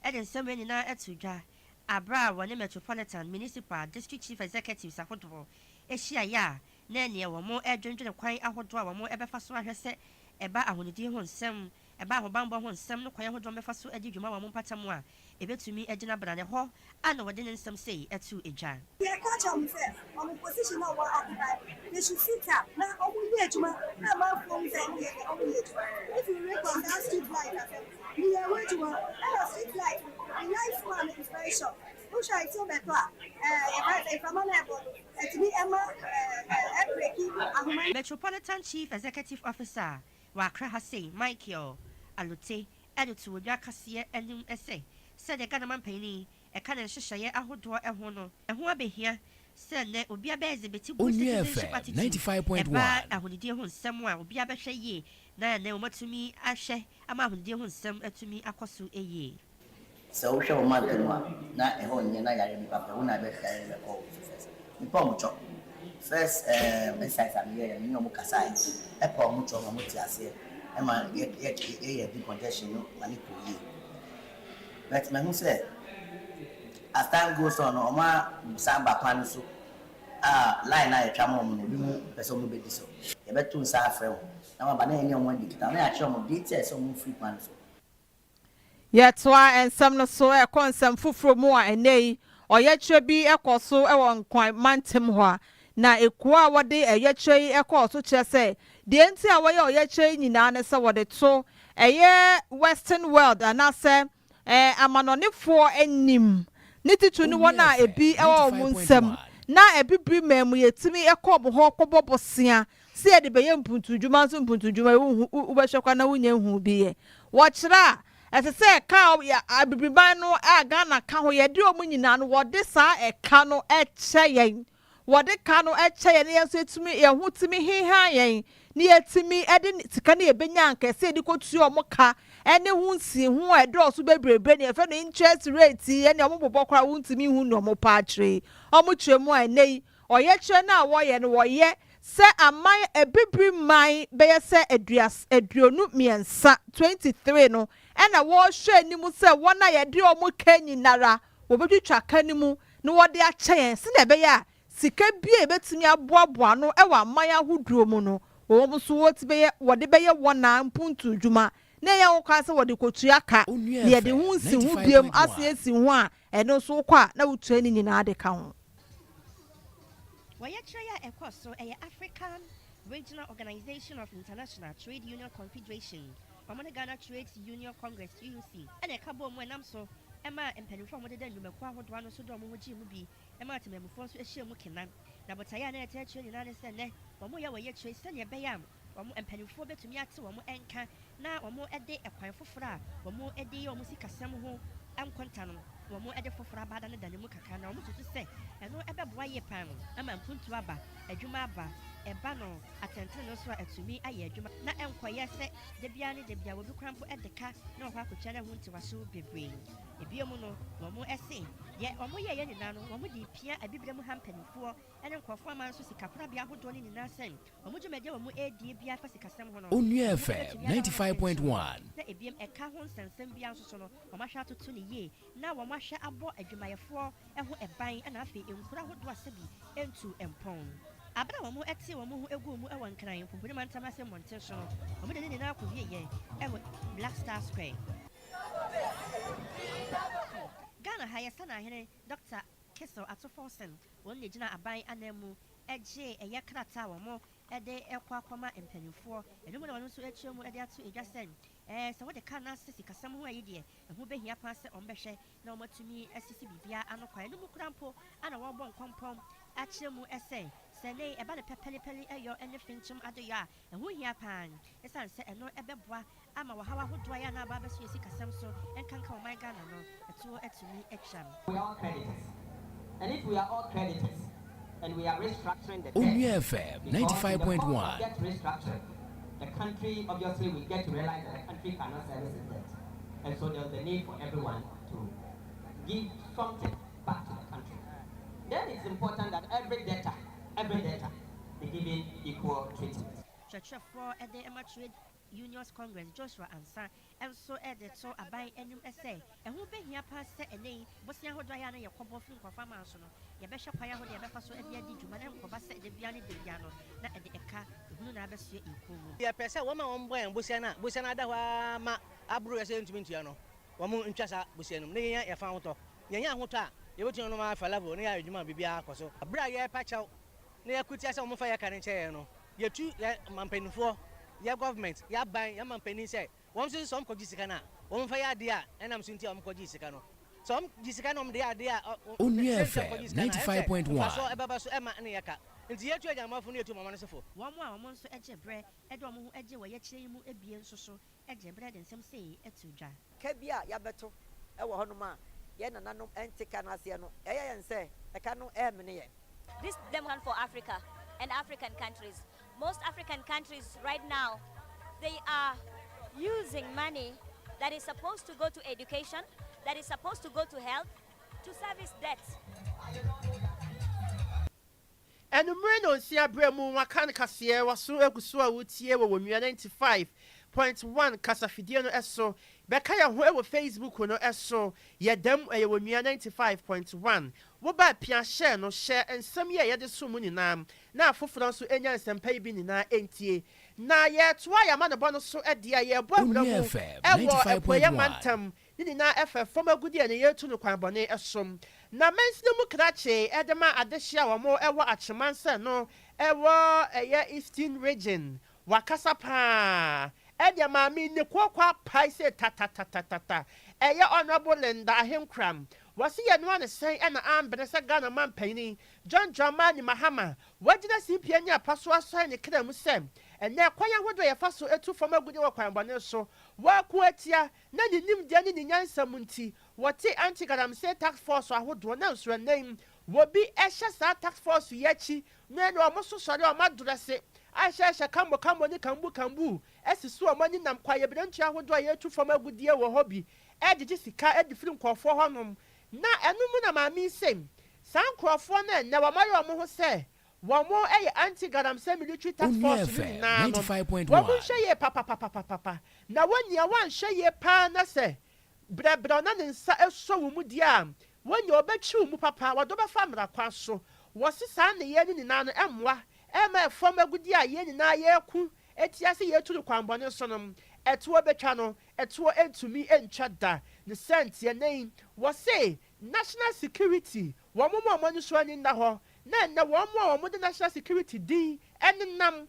eden nsem ni na etudwa abra wone metropolitan municipal district chief executives ahodo ehia ya na ene wo mo edwendwene kwan ahodo a wo mo ebefa so ahwese eba ahonidi ho nsem eba ahobambo ho nsem no kwan ahodo mefa so edi dwuma wo mo mpatam a ebetumi egina brane ho ana wode ne nsem sei etu edwan yeah catch am say on position now what occupy they should sit up na omu ye adwuma na ma from say omu ye if you reckon that street light you are way to that street light the life one is very short who shall so better if I'm unable to me Emma Metropolitan Chief Executive Officer Wakra Hase Michael Alute editor wodwa kase enim ese said the Ghana Penny a canon share ahodo eho no eho abehia said ne obi abeze beti bu citizenship 95.1 ahonidi ho nsem a obi abehwe ye na ne omatumi ahwe ama hunde hu nsem atumi akoso eye. So we show man na e ho nye na yare bi papa una be kare be ko first. Mi pa mo cho. First exercise am here ni no mo kasai. E pa mo cho mo ti ase. E ma ye bi congestion no mani ko yi. But me who say as time goes on o ma samba pan so line na etwa mo no bi mu person mo be di so. Ye betu sa afre wo. Na ma ba na enye mo di kita na ya cho mo details so mo free pan so. Yetwa ensem no so e konsem fufuro mu a enei oyetwe bi ekoso e won kwan mantem ho a na ekuo a wode eyetwe yi ekoso kyese de enti a woye oyetwe nyina ne se wode to eye western world anase amanonefo enim ne titu ni wona ebi e wo munsem na ebibri memu yetimi ekobo ho kobobosia se e de beye mpuntudwuma so mpuntudwuma wo behwekwa na wonya hu bi ye wo kyera as I say, cow ya abibano agana kaho ya di omu nyina no wode saa eka no eche yen wode ka no eche yen yenso etumi ye hutimi hiha yen ni etimi ede sika ne ebenya anka se edi kotu omu ka ene hu nsi hu edo so bebrebe ne efe no interest rate ene omu bobokra hu ntimi hu no omu paatre omu twemu enei oye kire na woye no woye se amai ebibri mai beye se eduonu miensa 23 no ena wo hwe nimu se wona ye de omu kanyi nara wo betwitwa kanimu no wode ache se na beye a sika bie betumi aboaboa no e wa amai ahoduro mu no wo mu so woti beye wode beye wona mpuntu dwuma na ye wo kwa se wode kotu aka ye de hu nsi hu biem ase esi hu a eno so kwa na wotu ani nyina ade ka ho. Wayachaya Ekoso, a African Regional Organization of International Trade Union Confederation, Ghana Trade Union Congress (UUC), and a cabo when I'm so Emma and Penny from the Numaqua would one so dumb with Jimubi, Emma to Memphis, a shame Mukinan, Nabatayana attention in Addison, Wamoya Wayach, Sanya Bayam, and Penny Forbet to Miatu, Wamo Anka, now or more a day a pine for fra, or more a day or Musica Samu, and Quantanum. Wamo ede fofora bada ne dane mu kaka na omo tutu se eno ebe boa ye pan ama mpuntu aba adwuma aba eba no atente no so atumi aye adwuma na enkoye se de bia ne de bia wo bi krampo edeka na okwa akotwa na hunti waso bebre ebiemu no wamo ese ye omo ye ye nyina no wamo di pia abibrem hampanifo ene nkofo ama so sikapra bia hodo ne nyina sen wamo dwumade wamo edi bia fa sikasem ho no Onua FM 95.1 na ebiem eka ho nsensem bia so no wamo hwa atoto ne ye na wamo hwe abo adwumayefo eho eban na afi enkura hodo asebi entu empon abra wamo ete wamo ho egu mu ewan kran pomponi mantama se monte so no wamo de ne na akowie ye ewo Black Star Square Ghana Hayasana Hene Dr. Kessel Atofosen won ne gina aban anemu eje eye krata wamo ede ekwa kwama empanifo enum na wonu so echiemu ede atu edwasen so what the can assist kasam ho ayide eho behia pa se ombehwe na omatumi asisi bibia anokwa enum krampo ana wo bon kompom achiemu ese sene eba ne pepeli eyo ene finchum adoya eho hia pan esan se eno ebeboa ama wahawa hodoa ya na baba so yesi kasam so enkanka o my Ghana no eto etumi echam we are creditors and if we are all creditors and we are restructuring the debt Onua FM 95.1 get restructured the country obviously will get to realize that the country cannot service its debt and so there's the need for everyone to give something back to the country. Then it's important that every debtor be given equal treatment. Church for at the Trade Unions Congress Joshua Ansa and so at the so abai enum essay and who be here pass a name Bosnia Hodriana Yakobo from Farmason Yabesha Paya Hodia Befaso and Yadi Jumanam Kobasa de Biani de Biano na at the Eka Nunabasi in Kumu. Ya pesa woman on boy and Busana da ma abru esen tumintiano woman inchasa busianum ne ya found to yanya hota yewoti no ma fa level ne ya adwuma bibia akoso abra ya pachaw ne yakuti asa mo fa ya kan che no yetu ya mampanifo ya government ya ban ya mampani say won so some koji sika na won fa ya de a enam so ntia won koji sika no some jisika no de a Onua FM 95.1 so ebaba so ema ne yaka nti yetu ajamafo ne yetu mama no sefo won so eje bre edo mo ho eje wo ye kire mu ebie nso so eje bre de nsem sei etudwa ka bia ya beto e wo hono ma ye nananom entika na ase no eye yense e ka no emne ye. This demand for Africa and African countries. Most African countries right now, they are using money that is supposed to go to education, that is supposed to go to health, to service debt. And Mreno Sia Bremu Wakan Kasia was so Agusua Wutie wo 95.1 Casafidiano Esso. Bekaya whoever Facebook no Esso, ye dem a 95.1. Woba Pia share no share and some year the sumuni nam. Na Fufran so enya and some pay bin na entie. Na yet why a man a bonus so at the year boy FM 95.1. Nini na FF from a good year and year to no Kwabone Essom. Na men's no Mukrache, Edema Adeshia or more ever at Chamansa no ever a year Eastern region. Wakasapa. Edia mami ne kwakwa paise ta. Eya honorable Linda Hemkram. Was he and one say and Benessa Ghana man penny. John Dramani Mahama. What did I see Piania Pasua sign a kidam sem? And now quite what way a faso etu from a good work so. Work wetia, Nanny nim Danny Nyansa Munti. What the anti-gadam say tax force or would announce your name. Would be Ashes tax force yechi. Men or most sorry or madrase. I shall come on the kambu. As is so money nam quiet, but don't you would do a two from a good year or hobby. Ed Jessica at the film call for honum. Na enumuna mami same. San Crawford never my omo say. One more anti-gadam military task force na 95.1. One share papa. Na one year one share pa na say. Bra na nsa so mu dia. When you bet you mu papa wadoba famra kwaso. Was san ne ye ni na no emwa. Ema from a good year ye ni na ye ku. Etiase ye to the kwambone sonom. Etuo betwa no etuo entumi enchada. The sense your name was say national security. One more money swanning na ho. Na one more the national security D and nam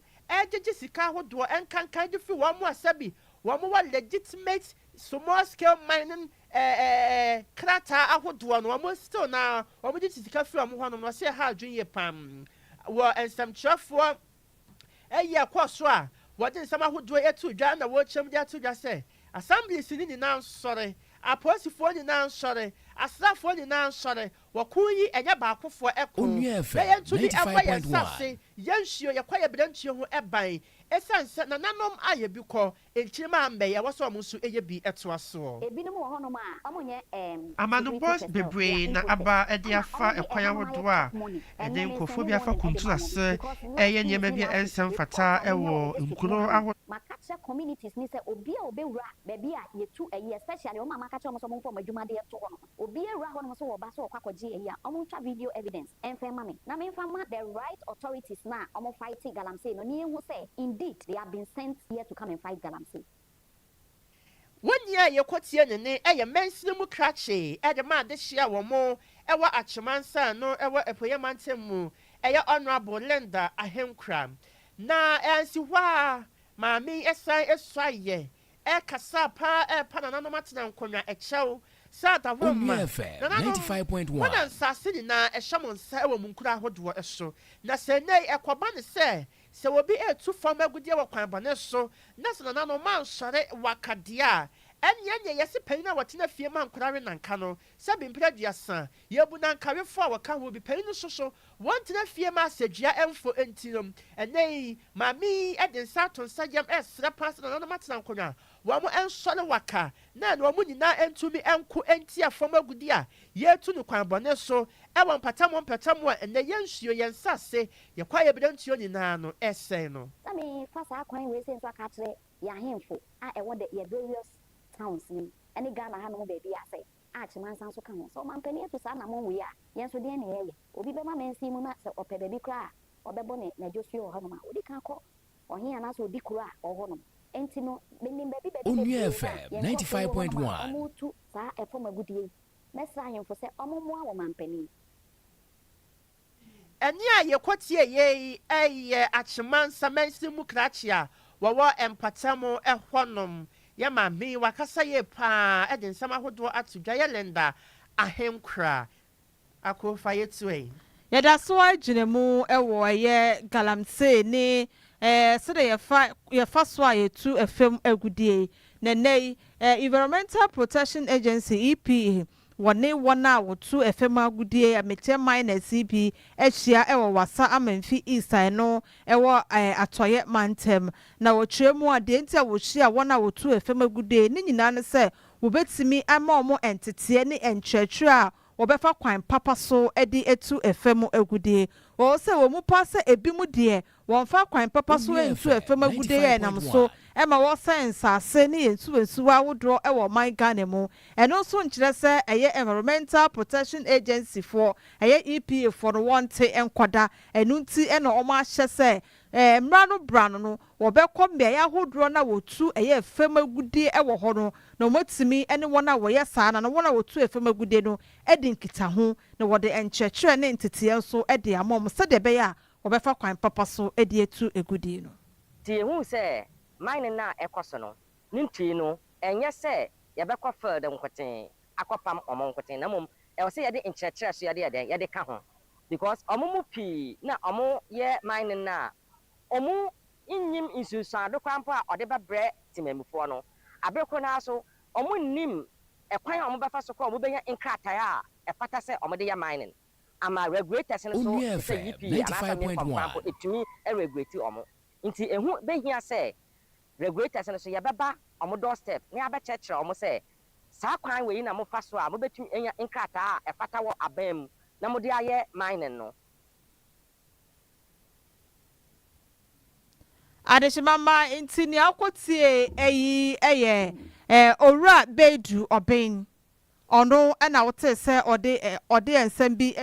Jessica would do and can kind of feel one more sabi. One more legitimate small scale mining crata I would do one more still now. Or we Jessica from one of say how junior pam. Well, and some chuff for a year Kwakye. What is some who do it to John the watch him there to just say. Assembly sitting in now sorry. A post for the now sorry. A staff for the now sorry. Wakuyi and Yabaku for echo. FM 95.1. Yes, you acquire Brentia who ebay. Essence Nanam Ayabuko, a Chimambe, I was almost to be at Swasso. Amano boss be brain, Abba, Ediafa, a choir would dwa, and then Kophobia for Kuntuas, a yen maybe and some fata, a war, in Kuro. Makacha communities ni se obi a obewura baby a yetu ayi especially o mama kacha mo so mo form adwuma de to ho obi ewura ho no so wo ba so kwakwaje ayi a omo twa video evidence emfa ma me na me mfa ma the right authorities na omo fighting galamsey no ni ehu say indeed they have been sent here to come and fight galamsey. One year you kwatie ne e ye mensine mu krache e de ma de hia wo mo e wa achemansa no e wa epoyemantem mu e ye honorable Linda Ahemkram na ensi hwa Mami eswaye kasa pa na no matena nkonwa echew sata woma 95.1 Wana sasini na ehwamon sa ewo munkura ahodo eso na se nei ekoba ne se obi etu fam agudie wo kwan bane so na se na no man sore wakadea enye yesi panyin a watena fie man kurare nanka no se bi mpira duasa yebu nankare fo a waka ho bi panyin so wantena fie ma sedua emfo entinom enei mami edensa to nsagem esra pas na no matena nkonwa wo mo ensole waka na no mo nyina entumi enko entia fam agudie a yetu no kwan bane so ewo mpatamo a ene yensuo yensase ye kwa yebidantuo nyina no esen no sami fasa kwan we senso aka kire ya hemfo a ewo de ye various towns ni any Ghana ha no baby ase a chimansan so kan so man pani to sa na mo we a yen so de na ye obi be ma mensi mu na se ope baby kra obebo ne na josuo ho no ma odi kan ko ohin ana so odi kra ho no enti no benim baby Onua FM 95.1 omo tu sa efo magudie mesra hemfo se omo mo a wo man pani eni a ye kwatie ye achemansa mensi mu krache a wo empatamo ehwonom ya mami wakasa ye pa edin sama hodo atudwa ye Linda Ahemkra akofa yetue ya da so aginemu ewo ye galamsey ni so de ye fa so ayetu efem agudie nenei environmental protection agency EPA wɔne wɔn a wɔtu FM agudie amekyɛ minus bi ahyia ɛwɔ wasa amanfi east no ɛwɔ atɔyɛ mantem na wɔtwerɛ mu a deɛ nti a wɔhyia wɔn a wɔtu FM agudie ne nyinaa ne sɛ wɔbɛtumi ama wɔn nteteɛ ne nkyerɛkyerɛ a wɔbɛfa kwan papa so de etu FM agudie wɔwɔ sɛ wɔn mu pa sɛ ebi mu deɛ wɔmfa kwan papa so ntu FM agudie yɛ nam so ɛma wɔsɛn nsase ne nsuwansuwa ahodoɔ ɛwɔ ɔman Ghana mu ɛno nso nkyerɛ sɛ ɛyɛ Environmental Protection Agency foɔ ɛyɛ EPA foɔ no wɔnte nkɔda ɛno nti ɛna wɔn ahyɛ sɛ mmara no bra no wɔbɛkɔ mbeaeɛ ahodoɔ na wɔtu ɛyɛ FM agudie ɛwɔ hɔ no na wɔtumi ne wɔn a wɔyɛ saa na wɔn a wɔtu FM agudie no ɛde nkitaho na wɔde nkyerɛkyerɛ ne nteteɛ nso ɛde ama wɔn sɛdeɛ ɛbɛyɛ a wɔbɛfa kwan papa so ɛde etu agudie no. Tie hu sɛ mine na ɛkɔ so no ne ntui no ɛnyɛ sɛ yɛbɛkɔ field nkoten akɔpam ɔmo nkoten na mmom ɛwɔ sɛ yɛde nkyerɛkyerɛ so yɛde ka ho because ɔmo mu pii na ɔmo yɛ mine na ɔmo nyim nsusuado kwan po a ɔde bɛbrɛ timamufoɔ no aberekoro no so ɔmo nim ɛkwan a ɔmo bɛfa so kɔ ɔmo bɛnya nkrataa a ɛfata sɛ ɔmo de yɛ mining ama regulators no so sɛ yipi anasa me kɔmfampo etumi regulate ɔmo nti ehu behia sɛ regulators no so yɛbɛba ɔmo doorstep ne abɛkyerɛkyerɛ ɔmo sɛ saa kwan wei na mo fa so a mo betumi enya nkrataa a ɛfata wɔ aban mu na mo de ayɛ mining no. Adeshimama nti ni akotie ɛyɛ owura bedu ɔbɛn ɔno ɛna wote sɛ ɔde nsɛm bi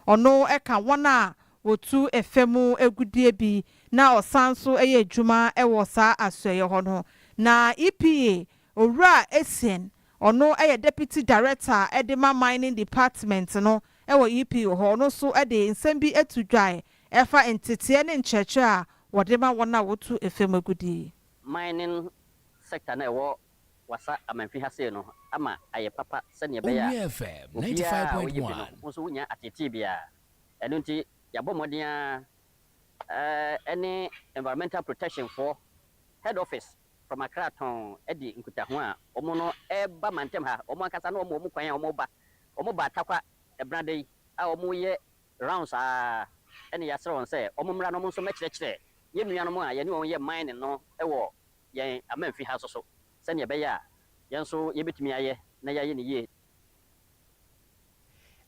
ɔno ɛka wɔn a wotu FM agudie bi na ɔsan so ɛyɛ adwuma ɛwɔ saa asɔyɛ hɔ no na EPA owura Esien ɔno ɛyɛ deputy director ɛde ma mining department no ɛwɔ EPA hɔ ɔno so ɛde nsɛm bi etu dwae ɛfa nteteɛ ne nkyerɛkyerɛ a wɔde ma wɔn a wotu FM agudie. Mining sector na ɛwɔ wasa amanfi ha sei no ama ayɛ papa sɛnea ɛbɛyɛ a FM 95.1 nso wonya atete bia ɛno nti yɛabɔ mmɔden a ɛne environmental protection for head office from Accra tɔn ɛde nkutaho a ɔmo no ɛba mantem ha ɔmo ankasa na ɔmo kwan a ɔmo ba atakwa ɛbrada yi a ɔmo yɛ rounds a ɛne yɛasrɛ wɔn sɛ ɔmo mmra no ɔmo nso mɛkyerɛkyerɛ yɛn nuanom a yɛne wɔn yɛ mining no ɛwɔ yɛn amanfi ha so sɛnea ɛbɛyɛ a yɛn nso yɛbɛtumi ayɛ na yɛayɛ ne yie.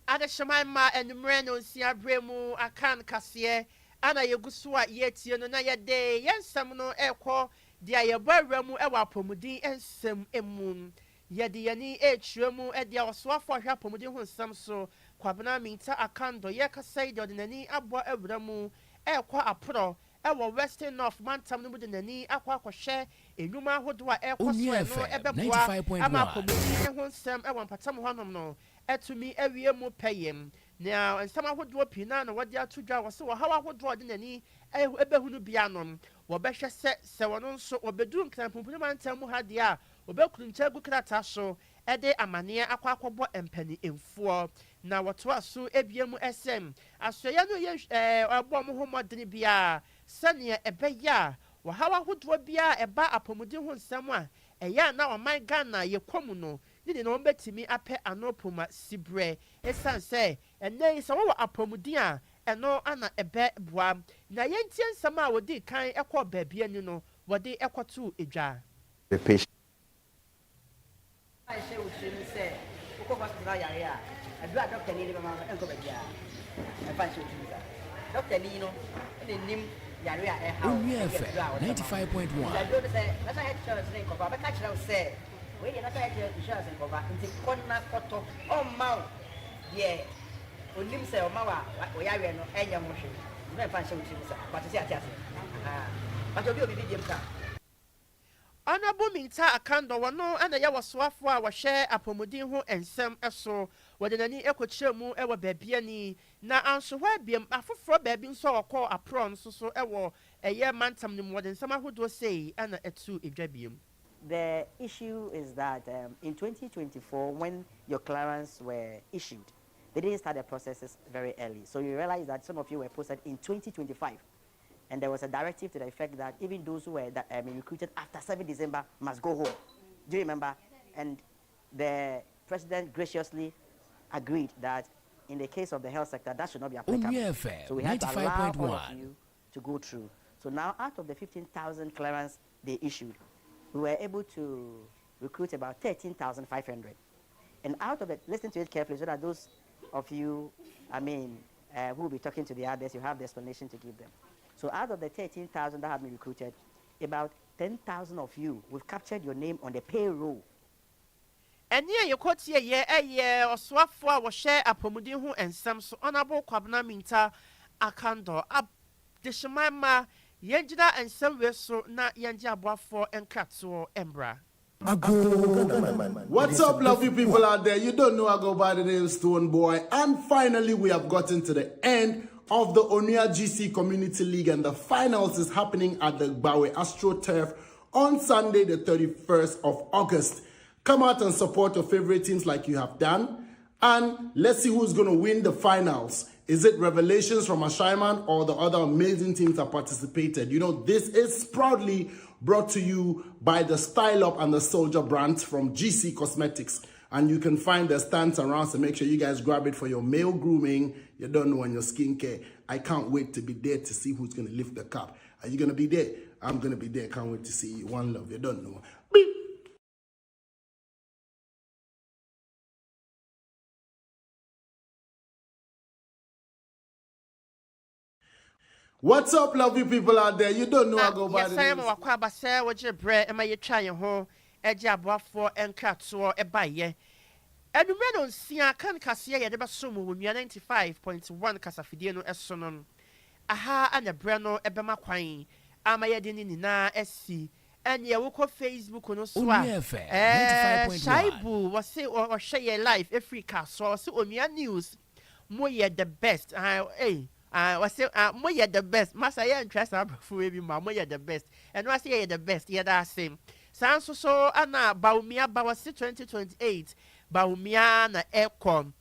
Adeshaman ma enumere no nsia brɛ mu akan kaseɛ ana yɛgu so a yɛtie no na yɛde yɛnsɛm no ɛkɔ de ayɛbɔ awura mu ɛwɔ apɔmuden nsɛm emu yɛde yɛni ɛkyerɛ mu ɛde ɔsoafo ahwɛ apɔmuden ho nsɛm so kwabena minta akando yɛkasa yi de ɔde n'ani abɔ awura mu ɛkɔ aporɔ ɛwɔ western north mantam no mu de n'ani akɔ akɔhwɛ enwuma ahodoɔ a ɛkɔ so ɛno ɛbɛboa ama apɔmuden ho nsɛm ɛwɔ mpatam hɔnom no ɛtumi awie mu pɛyɛm na nsɛm ahodoɔ pii na wɔde ato dwa wɔ sɛ wɔhaw ahodoɔ de n'ani ɛbɛhunu bia no wɔbɛhwɛ sɛ wɔno nso wɔbɛduru nkranpompuni mantam mu ha deɛ a wɔbɛkuru nkyɛn gu krataa so ɛde amaneɛ akɔ akɔbɔ mpanimfoɔ na wɔtoa so ebie mu ɛsɛm asɔyɛ no yɛ ɛbɔ mo ho mmɔden bia sɛnea ɛbɛyɛ a wɔhaw ahodoɔ bia ɛba apɔmuden ho nsɛm a ɛyɛ a na ɔman Ghana yɛkɔ mu no ne na wɔbɛtumi apɛ ano poma sibrɛ ɛsan sɛ ɛnɛ yi sɛ wɔwɔ apɔmuden a ɛno ana ɛbɛboa na yɛntie nsɛm a wɔde kan ɛkɔ baabi ani no wɔde ɛkɔto edwa. Aisha would say, "Who was the area? I do a doctor near my uncle. I find you. Dr. Lino, and the name Yaria, 95.1. I don't say, that's I had church name of a catcher say, wait, and I had church and cover into corner photo on mouth. Yeah, when you say, Mawa, we are no and your motion. You may find you, but to say, but you'll be medium. Honorable Minta Akando wano ana ya waswafo a wɔhwɛ apɔmuden ho nsɛm ɛso wɔde n'ani ɛkɔkyerɛ mu ɛwɔ baabi ani na anso hɔ abiem afoforɔ baabi nso a wɔkɔ aprɔ nso so ɛwɔ ɛyɛ mantam no mu wɔde nsɛm ahodoɔ sei ana ɛtu edwa biem. The issue is that in 2024, when your clearance were issued, they didn't start the processes very early. So you realize that some of you were posted in 2025. And there was a directive to the effect that even those who were recruited after 7 December must go home. Do you remember? And the President graciously agreed that in the case of the health sector, that should not be applicable. So we had to allow all of you to go through. So now, out of the 15,000 clearance they issued, we were able to recruit about 13,500. And out of it, listen to it carefully so that those of you, who will be talking to the others, you have the explanation to give them. So out of the 13,000 that have been recruited, about 10,000 of you, we've captured your name on the payroll. And yeah, you quote yeah, or swap for or share a pomudin and some so honorable Kwabna Minta Akando up the Shemama Yanjida and some so not Yanja Boafo and Katsuo Embra. What's up, lovely people out there? You don't know I go by the name Stone Boy. And finally, we have gotten to the end of the Onua GC Community League, and the finals is happening at the Bawe AstroTurf on Sunday, the 31st of August. Come out and support your favorite teams like you have done. And let's see who's going to win the finals. Is it Revelations from Ashaiman or the other amazing teams that participated? You know, this is proudly brought to you by the Style Up and the Soldier brands from GC Cosmetics. And you can find the stands around, so make sure you guys grab it for your male grooming, you don't know, and your skincare. I can't wait to be there to see who's going to lift the cup. Are you going to be there? I'm going to be there. Can't wait to see you. One love, you don't know. Beep. What's up, lovely people out there? You don't know I go by the name. Yes, I am a Kwabasa, what you bread, and my trying home, Edja Boafo and Katsuo Ebaye. And you don't see a can cassia de Basumu with me 95.1 Casafidiano Essonon. Aha and a Brano Ebema Quine. Amayadini na SC. And ya woko Facebook on Osua. Shaibu was say or share life every castle. So on your news. Moye the best. Was say moye the best. Masaya and Tressa for baby moye the best. And was say the best. Yeah, that's same. Sounds so Anna Baumia Bawasi 2028. Baumia na Aircom.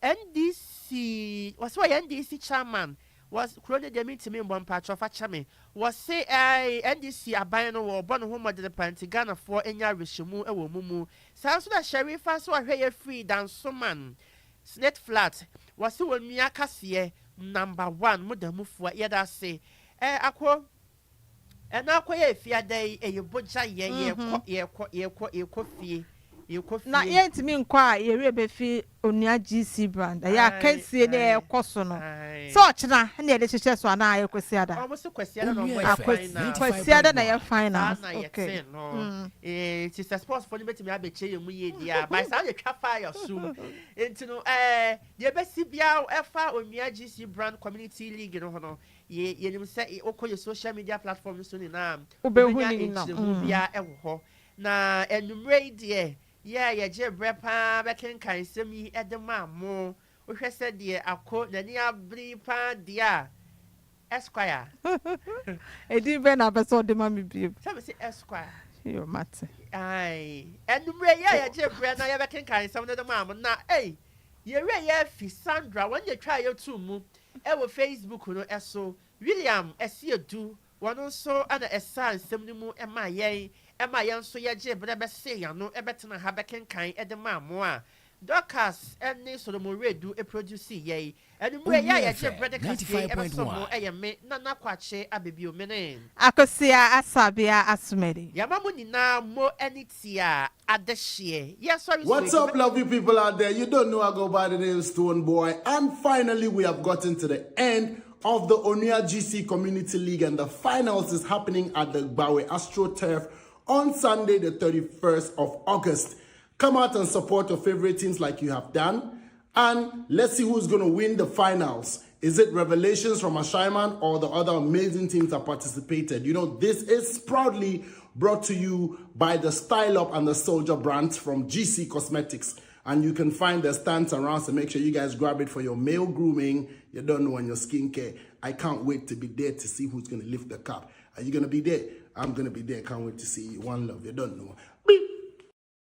NDC was why NDC chairman was crowded the meeting in one patch of a chame. Was say NDC abino or born home of the Pantigana for Enya Rishimu ewo mumu. Sounds that sheriff so a free dance so man. Snet flat was so when Miakasie #1 mudamu for yada say. Akwo. And now, if you are there, you butcher ye coffee. Na yet mean quite a rebefi Onua GC brand. I can't see there Kosono. So, China, and the church one I Akosua. Almost a question of Akosua na your finance. Okay. It is a sports for me to be able to me, dear. By some you can fire soon. Into no, the best CBA, Alpha Onua GC brand community league, you know. You say, okay, your social media platform soon now. Na and yeah, Jeb Repa, Beckin can see me at the mammo. We said, dear, I quote the near Bripa, dear Esquire. I didn't even have a sort of mammy be. Esquire. Your matter. Aye, and yeah, Jeb Brenna, Beckin can some of the mamma. Now, eh, you're right, Sandra, when you try your two move, ever Facebook, no, so William, as you do, one also other a son, some new and my yay. Emma yan so ye je brebe say ya no ebetena ha beken kan e de mammo a Docas any so mo redu e produce ye and we ya je brede kasi e so mo e me na Kwakye Ababio Akosua Asabea Asomaning. Ya mamu ni na mo enitia adehye. Yes, sorry. What's up, lovely people out there? You don't know I go by the name Stone Boy. And finally, we have gotten to the end of the Onua GC Community League, and the finals is happening at the Bawe AstroTurf on Sunday, the 31st of August. Come out and support your favorite teams like you have done. And let's see who's going to win the finals. Is it Revelations from Ashaiman or the other amazing teams that participated? You know, this is proudly brought to you by the Style Up and the Soldier brands from GC Cosmetics. And you can find the stands around, so make sure you guys grab it for your male grooming, you don't know, and your skincare. I can't wait to be there to see who's going to lift the cup. Are you going to be there? I'm going to be there. Can't wait to see you. One love. You don't know. Beep.